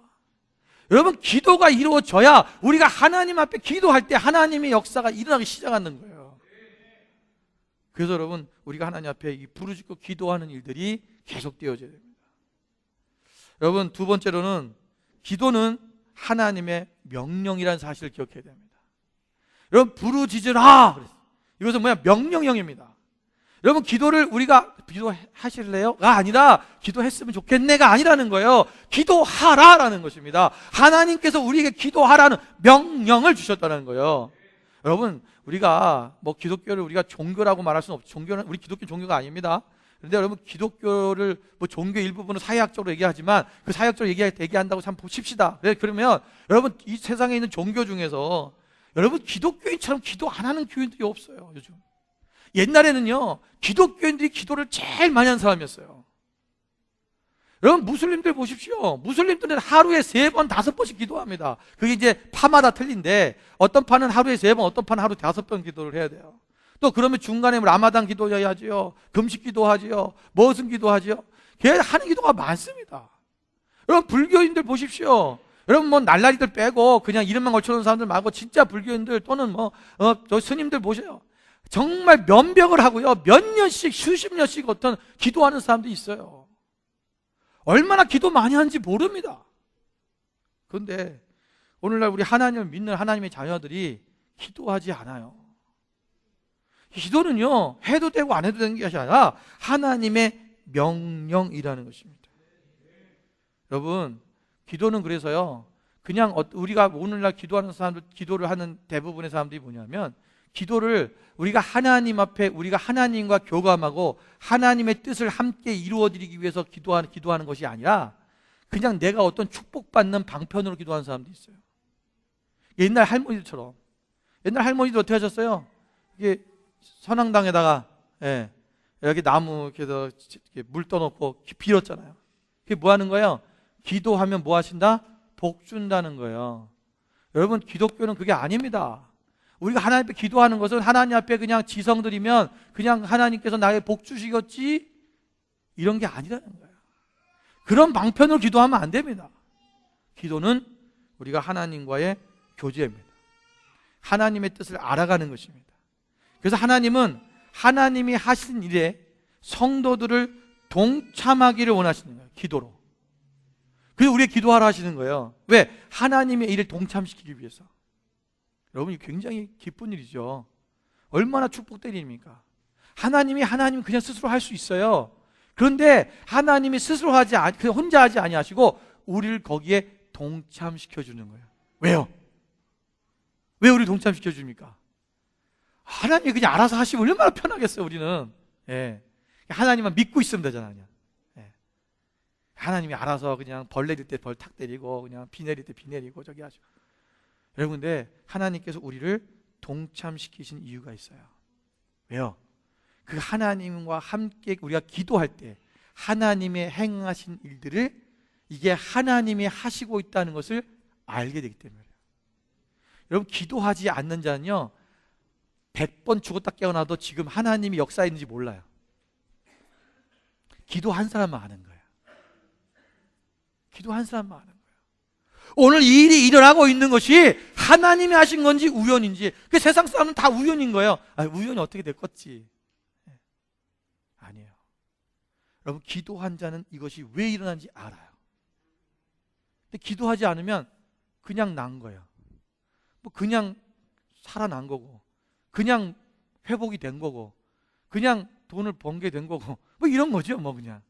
Speaker 1: 여러분, 기도가 이루어져야 우리가 하나님 앞에 기도할 때 하나님의 역사가 일어나기 시작하는 거예요. 그래서 여러분, 우리가 하나님 앞에 이 부르짖고 기도하는 일들이 계속되어져야 됩니다. 여러분, 두 번째로는 기도는 하나님의 명령이라는 사실을 기억해야 됩니다. 여러분, 부르짖으라, 이것은 뭐야? 명령형입니다. 여러분, 기도를 우리가 기도하실래요?가 아니라 기도했으면 좋겠네가 아니라는 거예요. 기도하라라는 것입니다. 하나님께서 우리에게 기도하라는 명령을 주셨다는 거예요. 여러분, 우리가 기독교를 우리가 종교라고 말할 수는 없죠. 종교는, 우리 기독교 종교가 아닙니다. 그런데 여러분, 기독교를 종교 일부분은 사회학적으로 얘기하지만 그 사회학적으로 얘기한다고 참 보십시다. 그러면 여러분, 이 세상에 있는 종교 중에서 여러분, 기독교인처럼 기도 안 하는 교인들이 없어요, 요즘. 옛날에는요, 기독교인들이 기도를 제일 많이 하는 사람이었어요. 여러분, 무슬림들 보십시오. 무슬림들은 하루에 3번, 5번씩 기도합니다. 그게 이제 파마다 틀린데 어떤 파는 하루에 3번, 어떤 파는 하루 5번 기도를 해야 돼요. 또 그러면 중간에 라마단 기도해야지요, 금식 기도하지요, 무슨 기도하지요. 하는 기도가 많습니다. 여러분, 불교인들 보십시오. 여러분, 날라리들 빼고 그냥 이름만 걸쳐놓은 사람들 말고 진짜 불교인들 또는 저 스님들 보세요. 정말 면벽을 하고요, 몇 년씩 수십 년씩 어떤 기도하는 사람도 있어요. 얼마나 기도 많이 하는지 모릅니다. 그런데 오늘날 우리 하나님을 믿는 하나님의 자녀들이 기도하지 않아요. 기도는요, 해도 되고 안 해도 되는 것이 아니라 하나님의 명령이라는 것입니다. 여러분, 기도는 그래서요, 그냥 우리가 오늘날 기도하는 사람들, 기도를 하는 대부분의 사람들이 뭐냐면, 기도를 우리가 하나님 앞에 우리가 하나님과 교감하고 하나님의 뜻을 함께 이루어드리기 위해서 기도하는 것이 아니라 그냥 내가 어떤 축복받는 방편으로 기도하는 사람도 있어요. 옛날 할머니들처럼. 옛날 할머니들 어떻게 하셨어요? 이게 선앙당에다가 여기 나무 이렇게 해서 물 떠놓고 빌었잖아요. 그게 뭐 하는 거예요? 기도하면 뭐 하신다? 복 준다는 거예요. 여러분, 기독교는 그게 아닙니다. 우리가 하나님 앞에 기도하는 것은 하나님 앞에 그냥 지성드리면 그냥 하나님께서 나에게 복 주시겠지? 이런 게 아니라는 거예요. 그런 방편으로 기도하면 안 됩니다. 기도는 우리가 하나님과의 교제입니다. 하나님의 뜻을 알아가는 것입니다. 그래서 하나님은 하나님이 하신 일에 성도들을 동참하기를 원하시는 거예요. 기도로. 그래서 우리가 기도하라 하시는 거예요. 왜? 하나님의 일을 동참시키기 위해서. 여러분, 이 굉장히 기쁜 일이죠. 얼마나 축복된 일입니까? 하나님 그냥 스스로 할 수 있어요. 그런데 하나님이 스스로 혼자 하지 아니하시고 우리를 거기에 동참시켜 주는 거예요. 왜요? 왜 우리를 동참시켜 줍니까? 하나님이 그냥 알아서 하시면 얼마나 편하겠어요, 우리는. 하나님만 믿고 있으면 되잖아요. 하나님이 알아서 그냥 벌 내릴 때 벌 탁 때리고 그냥 비 내릴 때 비 내리고 저기 하시고. 여러분, 근데 하나님께서 우리를 동참시키신 이유가 있어요. 왜요? 그 하나님과 함께 우리가 기도할 때 하나님의 행하신 일들을 이게 하나님이 하시고 있다는 것을 알게 되기 때문이에요. 여러분, 기도하지 않는 자는요, 100번 죽었다 깨어나도 지금 하나님이 역사했는지 몰라요. 기도한 사람만 아는 거예요. 기도한 사람만 아는 거예요. 오늘 이 일이 일어나고 있는 것이 하나님이 하신 건지 우연인지. 그 세상 사람은 다 우연인 거예요. 우연이 어떻게 됐겠지. 아니에요. 여러분, 기도한 자는 이것이 왜 일어난지 알아요. 근데 기도하지 않으면 그냥 난 거예요. 뭐 그냥 살아난 거고, 그냥 회복이 된 거고, 그냥 돈을 번 게 된 거고, 뭐 이런 거죠, 뭐 그냥.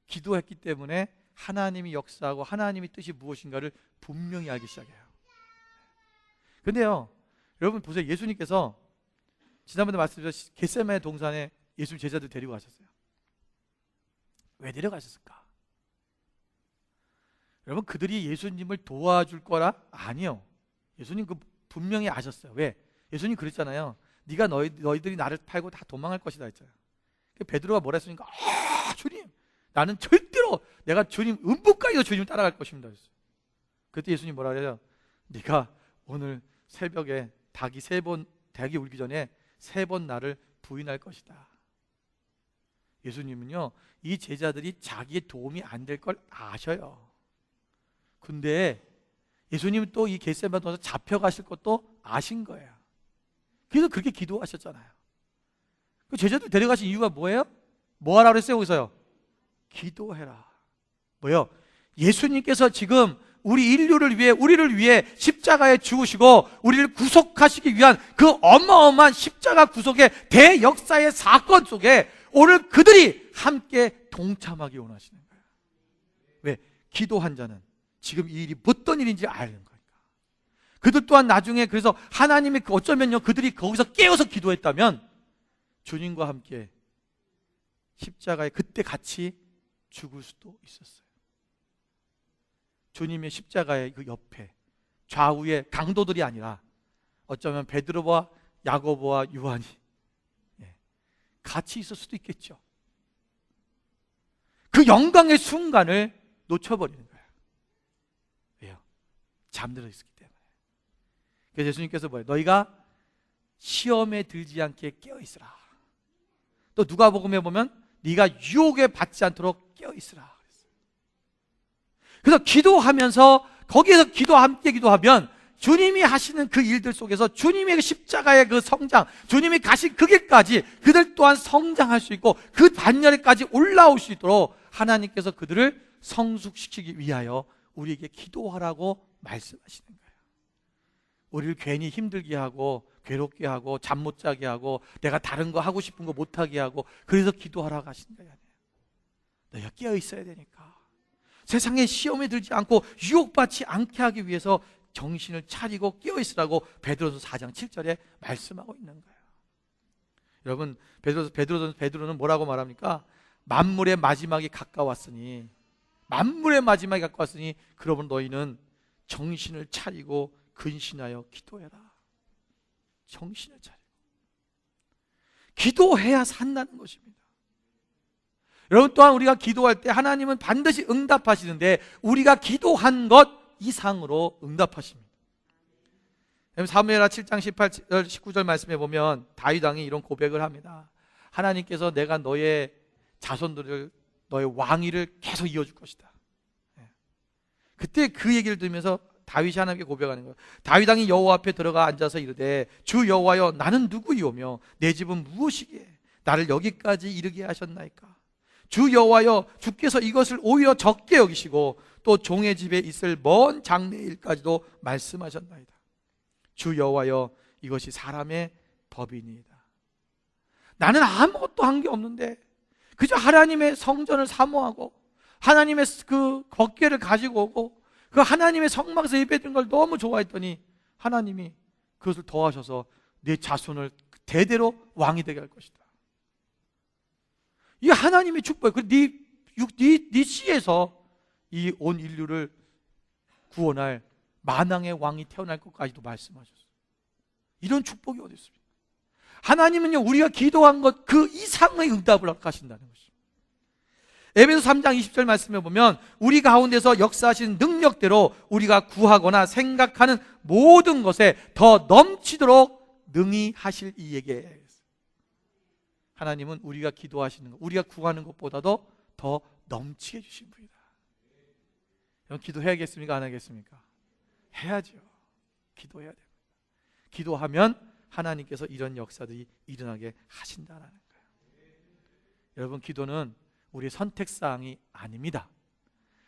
Speaker 1: 기도했기 때문에 하나님이 역사하고 하나님의 뜻이 무엇인가를 분명히 알기 시작해요. 근데요, 여러분 보세요. 예수님께서 지난번에 말씀드렸듯이 겟세마네 동산에 예수 제자들 데리고 가셨어요. 왜 데려가셨을까? 여러분, 그들이 예수님을 도와줄 거라? 아니요. 예수님 그 분명히 아셨어요. 왜? 예수님 그랬잖아요. 네가 너희들이 나를 팔고 다 도망할 것이다 했잖아요. 베드로가 뭐라 했으니까, 주님, 나는 절대로 내가 주님 음부까지도 주님 따라갈 것입니다. 그때 예수님 뭐라 그래요? 네가 오늘 새벽에 닭이 울기 전에 3번 나를 부인할 것이다. 예수님은요, 이 제자들이 자기의 도움이 안 될 걸 아셔요. 근데 예수님은 또 이 겟세마네 동산에서 잡혀가실 것도 아신 거예요. 그래서 그렇게 기도하셨잖아요. 그 제자들 데려가신 이유가 뭐예요? 뭐 하라고 그랬어요, 거기서요? 기도해라. 뭐요? 예수님께서 지금 우리를 위해 십자가에 죽으시고 우리를 구속하시기 위한 그 어마어마한 십자가 구속의 대역사의 사건 속에 오늘 그들이 함께 동참하기 원하시는 거예요. 왜? 기도한 자는 지금 이 일이 어떤 일인지 아는 거니까. 그들 또한 나중에 그래서 하나님이 어쩌면요, 그들이 거기서 깨어서 기도했다면 주님과 함께 십자가에 그때 같이 죽을 수도 있었어요. 주님의 십자가의 그 옆에 좌우에 강도들이 아니라 어쩌면 베드로와 야고보와 요한이 같이 있을 수도 있겠죠. 그 영광의 순간을 놓쳐버리는 거예요. 왜요? 잠들어 있었기 때문에. 그래서 예수님께서 뭐예요? 너희가 시험에 들지 않게 깨어있으라. 또 누가복음에 보면 네가 유혹에 받지 않도록 깨어있으라. 그래서 기도하면서 거기에서 함께 기도하면 주님이 하시는 그 일들 속에서 주님의 그 십자가의 그 성장, 주님이 가신 그 길까지 그들 또한 성장할 수 있고 그 반열에까지 올라올 수 있도록 하나님께서 그들을 성숙시키기 위하여 우리에게 기도하라고 말씀하시는 거예요. 우리를 괜히 힘들게 하고 괴롭게 하고 잠 못 자게 하고 내가 다른 거 하고 싶은 거 못하게 하고 그래서 기도하라고 하신 거예요. 너희가 깨어 있어야 되니까, 세상에 시험에 들지 않고 유혹받지 않게 하기 위해서 정신을 차리고 깨어 있으라고 베드로서 4장 7절에 말씀하고 있는 거예요. 여러분, 베드로는 뭐라고 말합니까? 만물의 마지막이 가까웠으니, 만물의 마지막이 가까웠으니 그러면 너희는 정신을 차리고 근신하여 기도해라. 정신을 차리고 기도해야 산다는 것입니다. 여러분, 또한 우리가 기도할 때 하나님은 반드시 응답하시는데 우리가 기도한 것 이상으로 응답하십니다. 사무엘하 7장 18절 19절 말씀해 보면 다윗 왕이 이런 고백을 합니다. 하나님께서 내가 너의 자손들을, 너의 왕위를 계속 이어줄 것이다. 그때 그 얘기를 들으면서 다윗이 하나님께 고백하는 거예요. 다윗 왕이 여호와 앞에 들어가 앉아서 이르되 주 여호와여, 나는 누구이오며 내 집은 무엇이기에 나를 여기까지 이르게 하셨나이까? 주 여호와여, 주께서 이것을 오히려 적게 여기시고 또 종의 집에 있을 먼 장래일까지도 말씀하셨나이다. 주 여호와여, 이것이 사람의 법이니이다. 나는 아무것도 한 게 없는데 그저 하나님의 성전을 사모하고 하나님의 그 법궤를 가지고 오고 그 하나님의 성막에서 예배드린 걸 너무 좋아했더니 하나님이 그것을 더하셔서 내 자손을 대대로 왕이 되게 할 것이다. 이게 하나님의 축복이에요. 네 씨에서 이 온 인류를 구원할 만왕의 왕이 태어날 것까지도 말씀하셨어요. 이런 축복이 어디 있습니까? 하나님은요, 우리가 기도한 것 그 이상의 응답을 하신다는 것입니다. 에베소 3장 20절 말씀해 보면 우리 가운데서 역사하시는 능력대로 우리가 구하거나 생각하는 모든 것에 더 넘치도록 능히 하실 이에게. 하나님은 우리가 기도하시는 것, 우리가 구하는 것보다도 더 넘치게 해주신 분이다. 여러분, 기도해야겠습니까? 안 하겠습니까? 해야죠. 기도해야 됩니다. 기도하면 하나님께서 이런 역사들이 일어나게 하신다는 거예요. 여러분, 기도는 우리의 선택사항이 아닙니다.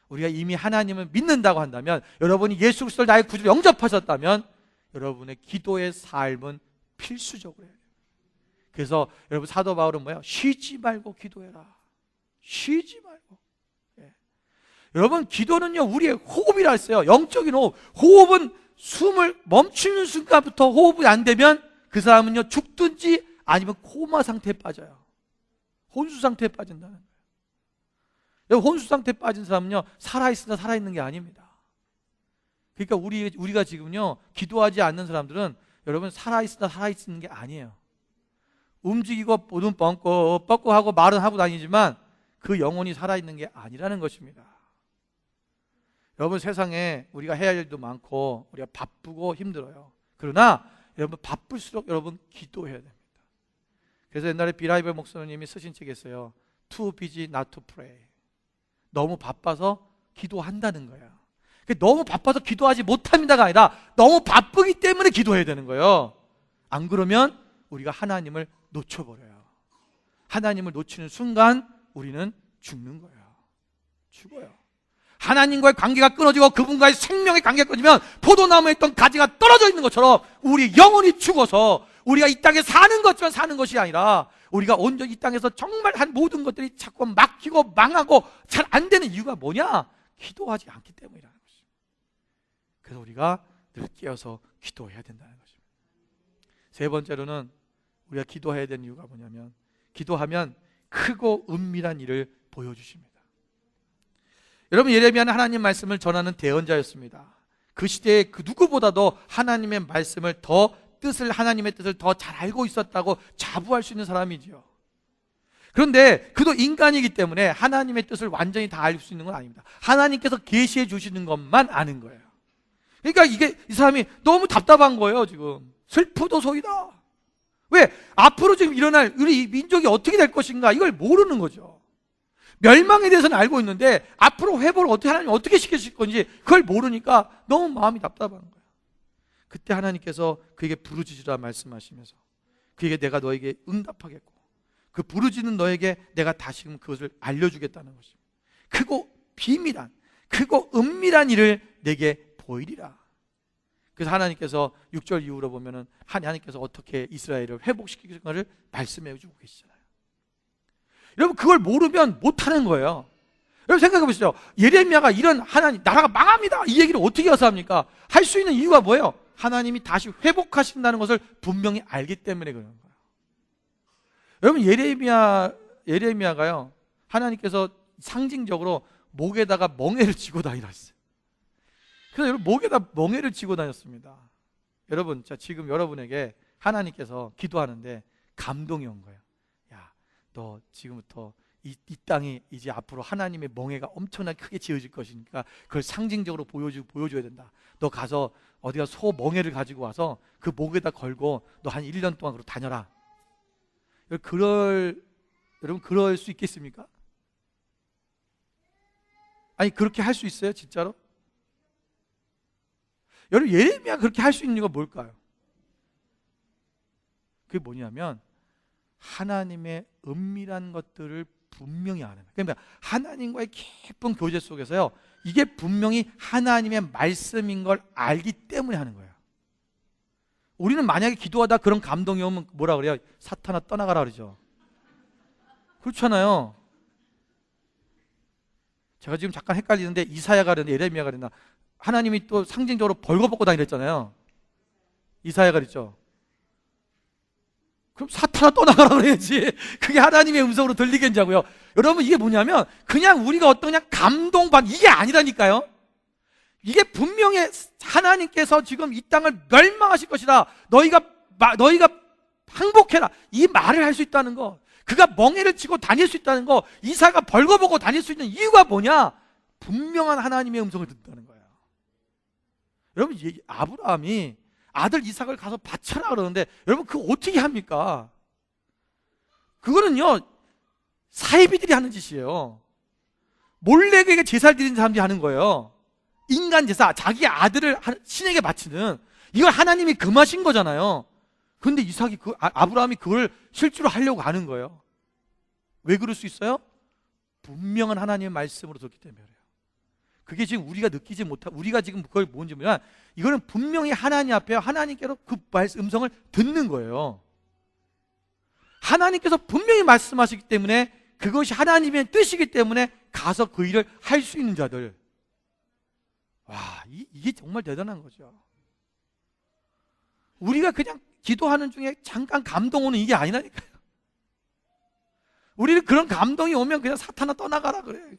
Speaker 1: 우리가 이미 하나님을 믿는다고 한다면, 여러분이 예수 그리스도를 나의 구주로 영접하셨다면 여러분의 기도의 삶은 필수적으로 해야 돼요. 그래서 여러분, 사도 바울은 뭐예요? 쉬지 말고 기도해라. 쉬지 말고. 예. 여러분, 기도는요, 우리의 호흡이라 했어요. 영적인 호흡. 호흡은 숨을 멈추는 순간부터 호흡이 안 되면 그 사람은요, 죽든지 아니면 코마 상태에 빠져요. 혼수 상태에 빠진다는 거예요. 혼수 상태에 빠진 사람은요, 살아있으나 살아있는 게 아닙니다. 그러니까 우리가 지금요, 기도하지 않는 사람들은 여러분, 살아있으나 살아있는 게 아니에요. 움직이고 눈 뻥고 하고 말은 하고 다니지만 그 영혼이 살아있는 게 아니라는 것입니다. 여러분, 세상에 우리가 해야 할 일도 많고 우리가 바쁘고 힘들어요. 그러나 여러분, 바쁠수록 여러분 기도해야 됩니다. 그래서 옛날에 비라이벌 목사님이 쓰신 책이 있어요. Too busy not to pray. 너무 바빠서 기도한다는 거예요. 너무 바빠서 기도하지 못합니다가 아니라 너무 바쁘기 때문에 기도해야 되는 거예요. 안 그러면 우리가 하나님을 놓쳐버려요. 하나님을 놓치는 순간 우리는 죽는 거예요. 죽어요. 하나님과의 관계가 끊어지고 그분과의 생명의 관계가 끊어지면 포도나무에 있던 가지가 떨어져 있는 것처럼 우리 영혼이 죽어서 우리가 이 땅에 사는 것만 사는 것이 아니라 우리가 온전히 이 땅에서 정말 한 모든 것들이 자꾸 막히고 망하고 잘 안 되는 이유가 뭐냐? 기도하지 않기 때문이라는 것입니다. 그래서 우리가 늘 깨어서 기도해야 된다는 것입니다. 세 번째로는 우리가 기도해야 되는 이유가 뭐냐면, 기도하면 크고 은밀한 일을 보여주십니다. 여러분, 예레미야는 하나님 말씀을 전하는 대언자였습니다. 그 시대에 그 누구보다도 하나님의 말씀을 하나님의 뜻을 더 잘 알고 있었다고 자부할 수 있는 사람이지요. 그런데 그도 인간이기 때문에 하나님의 뜻을 완전히 다 알 수 있는 건 아닙니다. 하나님께서 계시해 주시는 것만 아는 거예요. 그러니까 이 사람이 너무 답답한 거예요. 지금 슬프도소이다. 왜? 앞으로 지금 일어날 우리 민족이 어떻게 될 것인가, 이걸 모르는 거죠. 멸망에 대해서는 알고 있는데 앞으로 회복을 하나님 어떻게 시키실 건지 그걸 모르니까 너무 마음이 답답한 거예요. 그때 하나님께서 그에게 부르짖으라 말씀하시면서 그에게 내가 너에게 응답하겠고 그 부르짖는 너에게 내가 다시금 그것을 알려주겠다는 것입니다. 크고 비밀한, 크고 은밀한 일을 내게 보이리라. 그래서 하나님께서 6절 이후로 보면은 하나님께서 어떻게 이스라엘을 회복시키는 것을 말씀해 주고 계시잖아요. 여러분 그걸 모르면 못하는 거예요. 여러분 생각해 보시죠. 예레미야가 이런 하나님 나라가 망합니다 이 얘기를 어떻게 해서 합니까? 할 수 있는 이유가 뭐예요? 하나님이 다시 회복하신다는 것을 분명히 알기 때문에 그런 거예요. 여러분 예레미야가요 하나님께서 상징적으로 목에다가 멍에를 쥐고 다니라 했어요. 그래서 여러분 목에다 멍에를 쥐고 다녔습니다. 여러분 지금 여러분에게 하나님께서 기도하는데 감동이 온 거예요. 야, 너 지금부터 이 땅이 이제 앞으로 하나님의 멍에가 엄청나게 크게 지어질 것이니까 그걸 상징적으로 보여줘야 된다. 너 가서 어디가 소 멍에를 가지고 와서 그 목에다 걸고 너 한 1년 동안 그러고 다녀라. 여러분 그럴 수 있겠습니까? 아니 그렇게 할 수 있어요 진짜로? 여러분 예레미야 그렇게 할 수 있는 이유가 뭘까요? 그게 뭐냐면 하나님의 은밀한 것들을 분명히 아는 거예요. 그러니까 하나님과의 깊은 교제 속에서요 이게 분명히 하나님의 말씀인 걸 알기 때문에 하는 거예요. 우리는 만약에 기도하다 그런 감동이 오면 뭐라 그래요? 사탄아 떠나가라 그러죠. 그렇잖아요. 제가 지금 잠깐 헷갈리는데 이사야가 그랬나 예레미야가 그랬나 하나님이 또 상징적으로 벌거벗고 다니랬잖아요. 이사야가 그랬죠. 그럼 사탄아 떠나가라 그래야지. 그게 하나님의 음성으로 들리겠냐고요. 여러분 이게 뭐냐면 그냥 우리가 어떤 그냥 감동받 이게 아니라니까요. 이게 분명히 하나님께서 지금 이 땅을 멸망하실 것이다. 너희가 항복해라. 이 말을 할 수 있다는 거. 그가 멍에를 쥐고 다닐 수 있다는 거. 이사가 벌거벗고 다닐 수 있는 이유가 뭐냐? 분명한 하나님의 음성을 듣는다는 거예요. 여러분 아브라함이 아들 이삭을 가서 바쳐라 그러는데 여러분 그거 어떻게 합니까? 그거는요 사이비들이 하는 짓이에요. 몰래 그에게 제사를 드리는 사람들이 하는 거예요. 인간 제사, 자기 아들을 신에게 바치는 이걸 하나님이 금하신 거잖아요. 그런데 이삭이 아브라함이 그걸 실제로 하려고 하는 거예요. 왜 그럴 수 있어요? 분명한 하나님의 말씀으로 듣기 때문에 그래요. 그게 지금 우리가 느끼지 못하고 우리가 지금 그걸 뭔지 모르면 이거는 분명히 하나님 앞에 하나님께로 그 음성을 듣는 거예요. 하나님께서 분명히 말씀하시기 때문에 그것이 하나님의 뜻이기 때문에 가서 그 일을 할 수 있는 자들. 와, 이게 정말 대단한 거죠. 우리가 그냥 기도하는 중에 잠깐 감동 오는 이게 아니라니까요. 우리는 그런 감동이 오면 그냥 사탄아 떠나가라 그래요.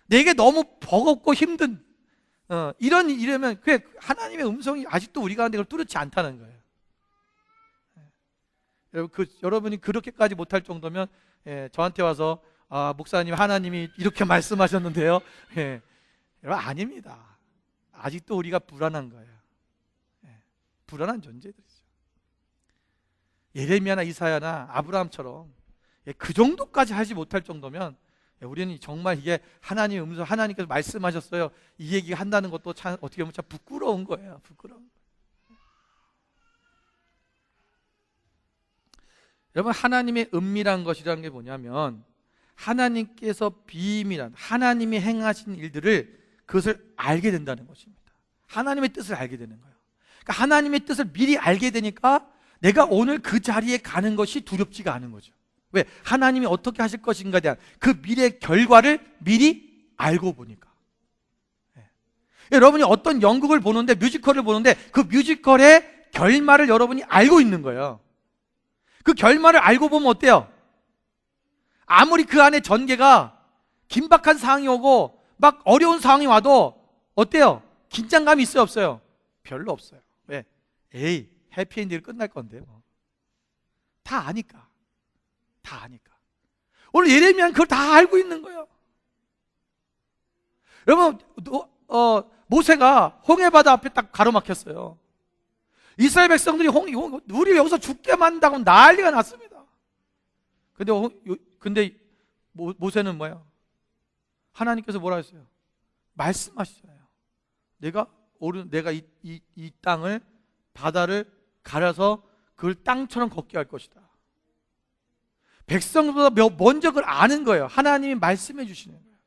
Speaker 1: 내게 너무 버겁고 힘든 이러면 그게 하나님의 음성이 아직도 우리 가운데 그걸 뚜렷지 않다는 거예요. 여러분이 그렇게까지 못할 정도면 저한테 와서 목사님 하나님이 이렇게 말씀하셨는데요. 여러분 아닙니다. 아직도 우리가 불안한 거예요. 불안한 존재들이죠. 예레미야나 이사야나 아브라함처럼 그 정도까지 하지 못할 정도면 우리는 정말 이게 하나님의 음성, 하나님께서 말씀하셨어요 이 얘기 한다는 것도 참 어떻게 보면 참 부끄러운 거예요. 부끄러운 거예요. 여러분 하나님의 은밀한 것이라는 게 뭐냐면 하나님께서 비밀한 하나님이 행하신 일들을 그것을 알게 된다는 것입니다. 하나님의 뜻을 알게 되는 거예요. 그러니까 하나님의 뜻을 미리 알게 되니까 내가 오늘 그 자리에 가는 것이 두렵지가 않은 거죠. 왜? 하나님이 어떻게 하실 것인가에 대한 그 미래의 결과를 미리 알고 보니까. 여러분이 어떤 연극을 보는데 뮤지컬을 보는데 그 뮤지컬의 결말을 여러분이 알고 있는 거예요. 그 결말을 알고 보면 어때요? 아무리 그 안에 전개가 긴박한 상황이 오고 막 어려운 상황이 와도 어때요? 긴장감이 있어요 없어요? 별로 없어요. 왜? 에이 해피엔딩으로 끝날 건데 뭐. 다 아니까. 다 아니까. 오늘 예레미야는 그걸 다 알고 있는 거예요. 여러분 모세가 홍해바다 앞에 딱 가로막혔어요. 이스라엘 백성들이 우리 여기서 죽게 만든다고 난리가 났습니다. 근데 모세는 뭐야? 하나님께서 뭐라 했어요? 말씀하시잖아요. 내가 내가 이 땅을, 바다를 가려서 그걸 땅처럼 걷게 할 것이다. 백성보다 먼저 그걸 아는 거예요. 하나님이 말씀해 주시는 거예요.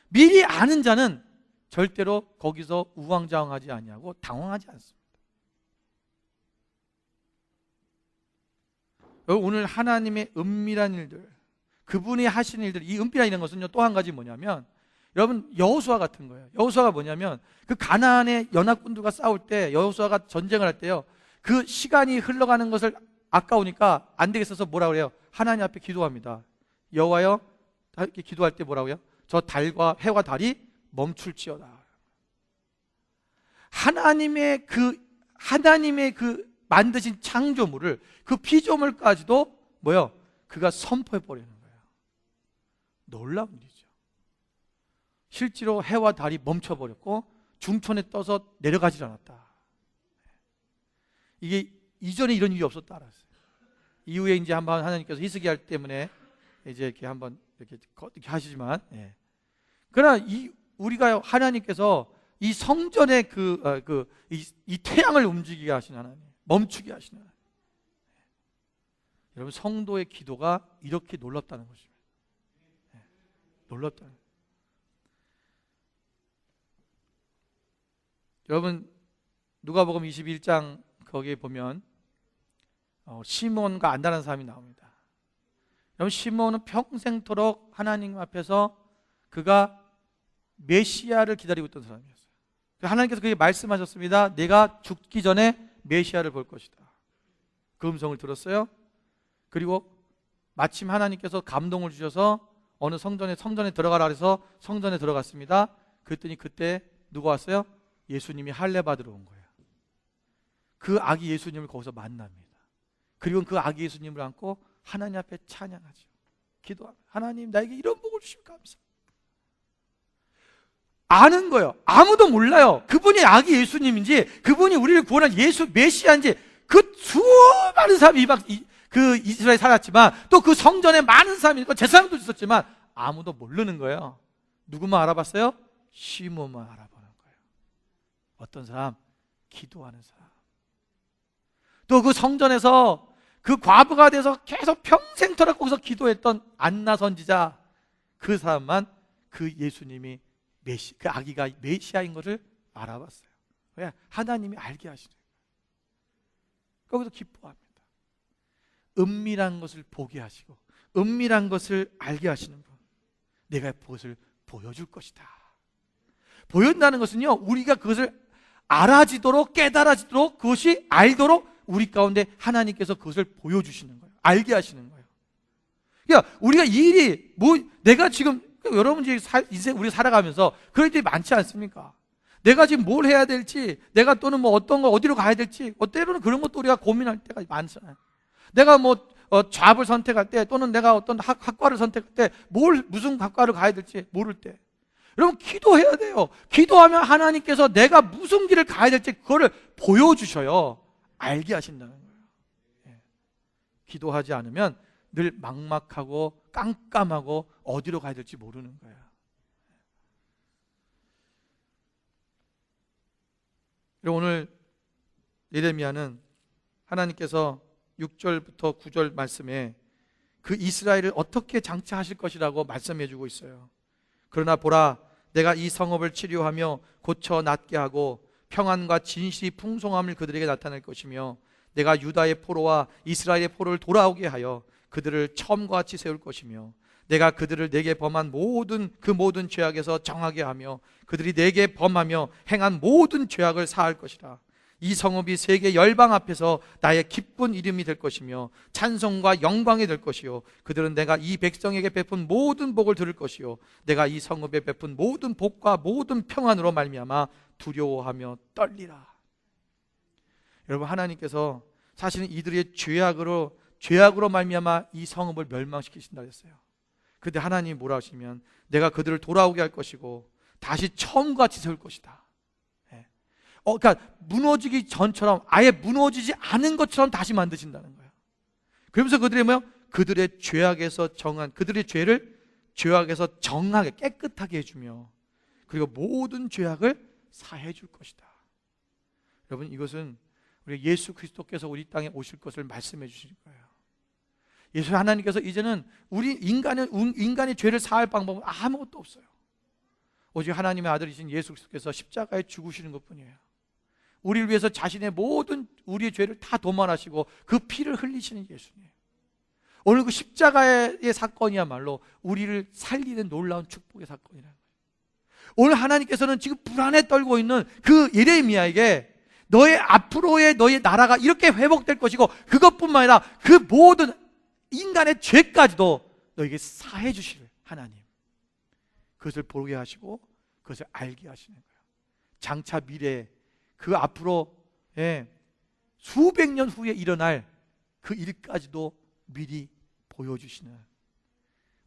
Speaker 1: 미리 아는 자는 절대로 거기서 우왕좌왕하지 아니하고 당황하지 않습니다. 오늘 하나님의 은밀한 일들, 그분이 하시는 일들, 이 은밀한 이런 것은요, 또 한 가지 뭐냐면, 여러분, 여호수아 같은 거예요. 여호수아가 뭐냐면, 그 가나안의 연합군들과 싸울 때, 여호수아가 전쟁을 할 때요, 그 시간이 흘러가는 것을 아까우니까 안 되겠어서 뭐라 그래요? 하나님 앞에 기도합니다. 여호와여, 이렇게 기도할 때 뭐라고요? 저 달과 해와 달이 멈출지어다. 하나님의 그 만드신 창조물을, 그 피조물까지도 뭐요? 그가 선포해 버리는 거예요. 놀라운 일이죠. 실제로 해와 달이 멈춰버렸고 중천에 떠서 내려가질 않았다. 이게 이전에 이런 일이 없었다 알았어요. 이후에 이제 한번 하나님께서 히스기야 때문에 이제 이렇게 한번 이렇게 하시지만, 그러나 우리가 하나님께서 이 성전의 이 태양을 움직이게 하신 하나님, 멈추게 하시는 하나님. 여러분, 성도의 기도가 이렇게 놀랍다는 것입니다. 놀랍다는. 여러분, 누가복음 21장 거기에 보면 시몬과 안다라는 사람이 나옵니다. 여러분, 시몬은 평생토록 하나님 앞에서 그가 메시아를 기다리고 있던 사람이었어요. 하나님께서 그에게 말씀하셨습니다. 내가 죽기 전에 메시아를 볼 것이다. 그 음성을 들었어요. 그리고 마침 하나님께서 감동을 주셔서 어느 성전에 들어가라 그래서 성전에 들어갔습니다. 그랬더니 그때 누가 왔어요? 예수님이 할례 받으러 온 거예요. 그 아기 예수님을 거기서 만납니다. 그리고 그 아기 예수님을 안고 하나님 앞에 찬양하죠. 기도합니다. 하나님, 나에게 이런 복을 주시면 감사합니다. 아는 거예요. 아무도 몰라요. 그분이 아기 예수님인지, 그분이 우리를 구원한 예수 메시아인지. 그 수많은 사람이 그 이스라엘에 살았지만, 또 그 성전에 많은 사람이 있고 제사장도 있었지만 아무도 모르는 거예요. 누구만 알아봤어요? 시몬만 알아보는 거예요. 어떤 사람? 기도하는 사람. 또 그 성전에서 그 과부가 돼서 계속 평생토록 거기서 기도했던 안나 선지자, 그 사람만 그 예수님이 그 아기가 메시아인 것을 알아봤어요. 왜? 하나님이 알게 하시는 거예요. 거기서 기뻐합니다. 은밀한 것을 보게 하시고 은밀한 것을 알게 하시는 분, 내가 그것을 보여줄 것이다. 보여준다는 것은요, 우리가 그것을 알아지도록, 깨달아지도록, 그것이 알도록 우리 가운데 하나님께서 그것을 보여주시는 거예요. 알게 하시는 거예요. 그러니까 우리가 이 일이 내가 지금, 여러분 인생 우리가 살아가면서 그런 일이 많지 않습니까? 내가 지금 뭘 해야 될지, 내가 또는 어떤 거 어디로 가야 될지, 때로는 그런 것도 우리가 고민할 때가 많잖아요. 내가 잡을 선택할 때, 또는 내가 어떤 학과를 선택할 때, 무슨 학과를 가야 될지 모를 때, 여러분 기도해야 돼요. 기도하면 하나님께서 내가 무슨 길을 가야 될지 그거를 보여주셔요. 알게 하신다는 거예요. 기도하지 않으면 늘 막막하고 깜깜하고 어디로 가야 될지 모르는 거예요. 오늘 예레미야는 하나님께서 6절부터 9절 말씀에 그 이스라엘을 어떻게 장차하실 것이라고 말씀해 주고 있어요. 그러나 보라, 내가 이 성읍을 치료하며 고쳐 낫게 하고 평안과 진실이 풍성함을 그들에게 나타낼 것이며, 내가 유다의 포로와 이스라엘의 포로를 돌아오게 하여 그들을 처음과 같이 세울 것이며, 내가 그들을 내게 범한 모든 죄악에서 정하게 하며 그들이 내게 범하며 행한 모든 죄악을 사할 것이라. 이 성읍이 세계 열방 앞에서 나의 기쁜 이름이 될 것이며 찬송과 영광이 될 것이요, 그들은 내가 이 백성에게 베푼 모든 복을 들을 것이요, 내가 이 성읍에 베푼 모든 복과 모든 평안으로 말미암아 두려워하며 떨리라. 여러분, 하나님께서 사실은 이들의 죄악으로 말미암아 이 성읍을 멸망시키신다 했어요. 그런데 하나님이 뭐라 하시면, 내가 그들을 돌아오게 할 것이고 다시 처음과 같이 세울 것이다. 그러니까 무너지기 전처럼, 아예 무너지지 않은 것처럼 다시 만드신다는 거예요. 그러면서 그들의 죄악에서 정한, 그들의 죄악에서 정하게 깨끗하게 해주며, 그리고 모든 죄악을 사해 줄 것이다. 여러분, 이것은 우리 예수 그리스도께서 우리 땅에 오실 것을 말씀해 주시는 거예요. 예수 하나님께서 이제는 우리 인간의 죄를 사할 방법은 아무것도 없어요. 오직 하나님의 아들이신 예수 그리스도께서 십자가에 죽으시는 것뿐이에요. 우리를 위해서 자신의 모든 우리의 죄를 다 도말하시고 그 피를 흘리시는 예수님. 오늘 그 십자가의 사건이야말로 우리를 살리는 놀라운 축복의 사건이라는 거예요. 오늘 하나님께서는 지금 불안에 떨고 있는 그 예레미야에게 너의 앞으로의 너의 나라가 이렇게 회복될 것이고, 그것뿐만 아니라 그 모든 인간의 죄까지도 너에게 사해 주실 하나님, 그것을 보게 하시고 그것을 알게 하시는 거예요. 장차 미래에 그 앞으로 수백 년 후에 일어날 그 일까지도 미리 보여주시는,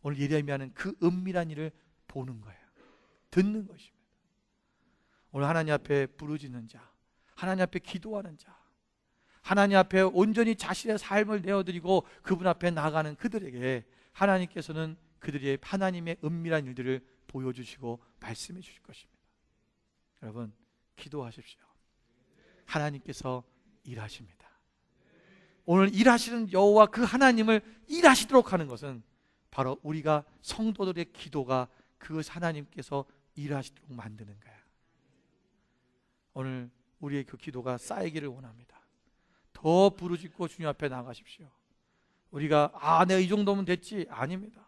Speaker 1: 오늘 예레미야는 그 은밀한 일을 보는 거예요. 듣는 것입니다. 오늘 하나님 앞에 부르짖는 자, 하나님 앞에 기도하는 자, 하나님 앞에 온전히 자신의 삶을 내어드리고 그분 앞에 나가는 그들에게 하나님께서는 그들의 하나님의 은밀한 일들을 보여주시고 말씀해 주실 것입니다. 여러분, 기도하십시오. 하나님께서 일하십니다. 오늘 일하시는 여호와 그 하나님을 일하시도록 하는 것은 바로 우리가 성도들의 기도가 그것 하나님께서 일하시도록 만드는 거예요. 오늘 우리의 그 기도가 쌓이기를 원합니다. 더 부르짖고 주님 앞에 나가십시오. 우리가 내가 이 정도면 됐지, 아닙니다.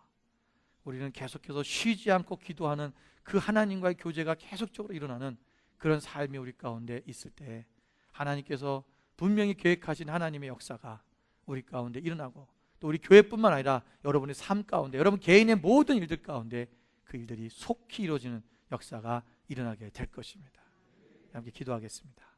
Speaker 1: 우리는 계속해서 쉬지 않고 기도하는 그 하나님과의 교제가 계속적으로 일어나는 그런 삶이 우리 가운데 있을 때 하나님께서 분명히 계획하신 하나님의 역사가 우리 가운데 일어나고, 또 우리 교회뿐만 아니라 여러분의 삶 가운데, 여러분 개인의 모든 일들 가운데 그 일들이 속히 이루어지는 역사가 일어나게 될 것입니다. 함께 기도하겠습니다.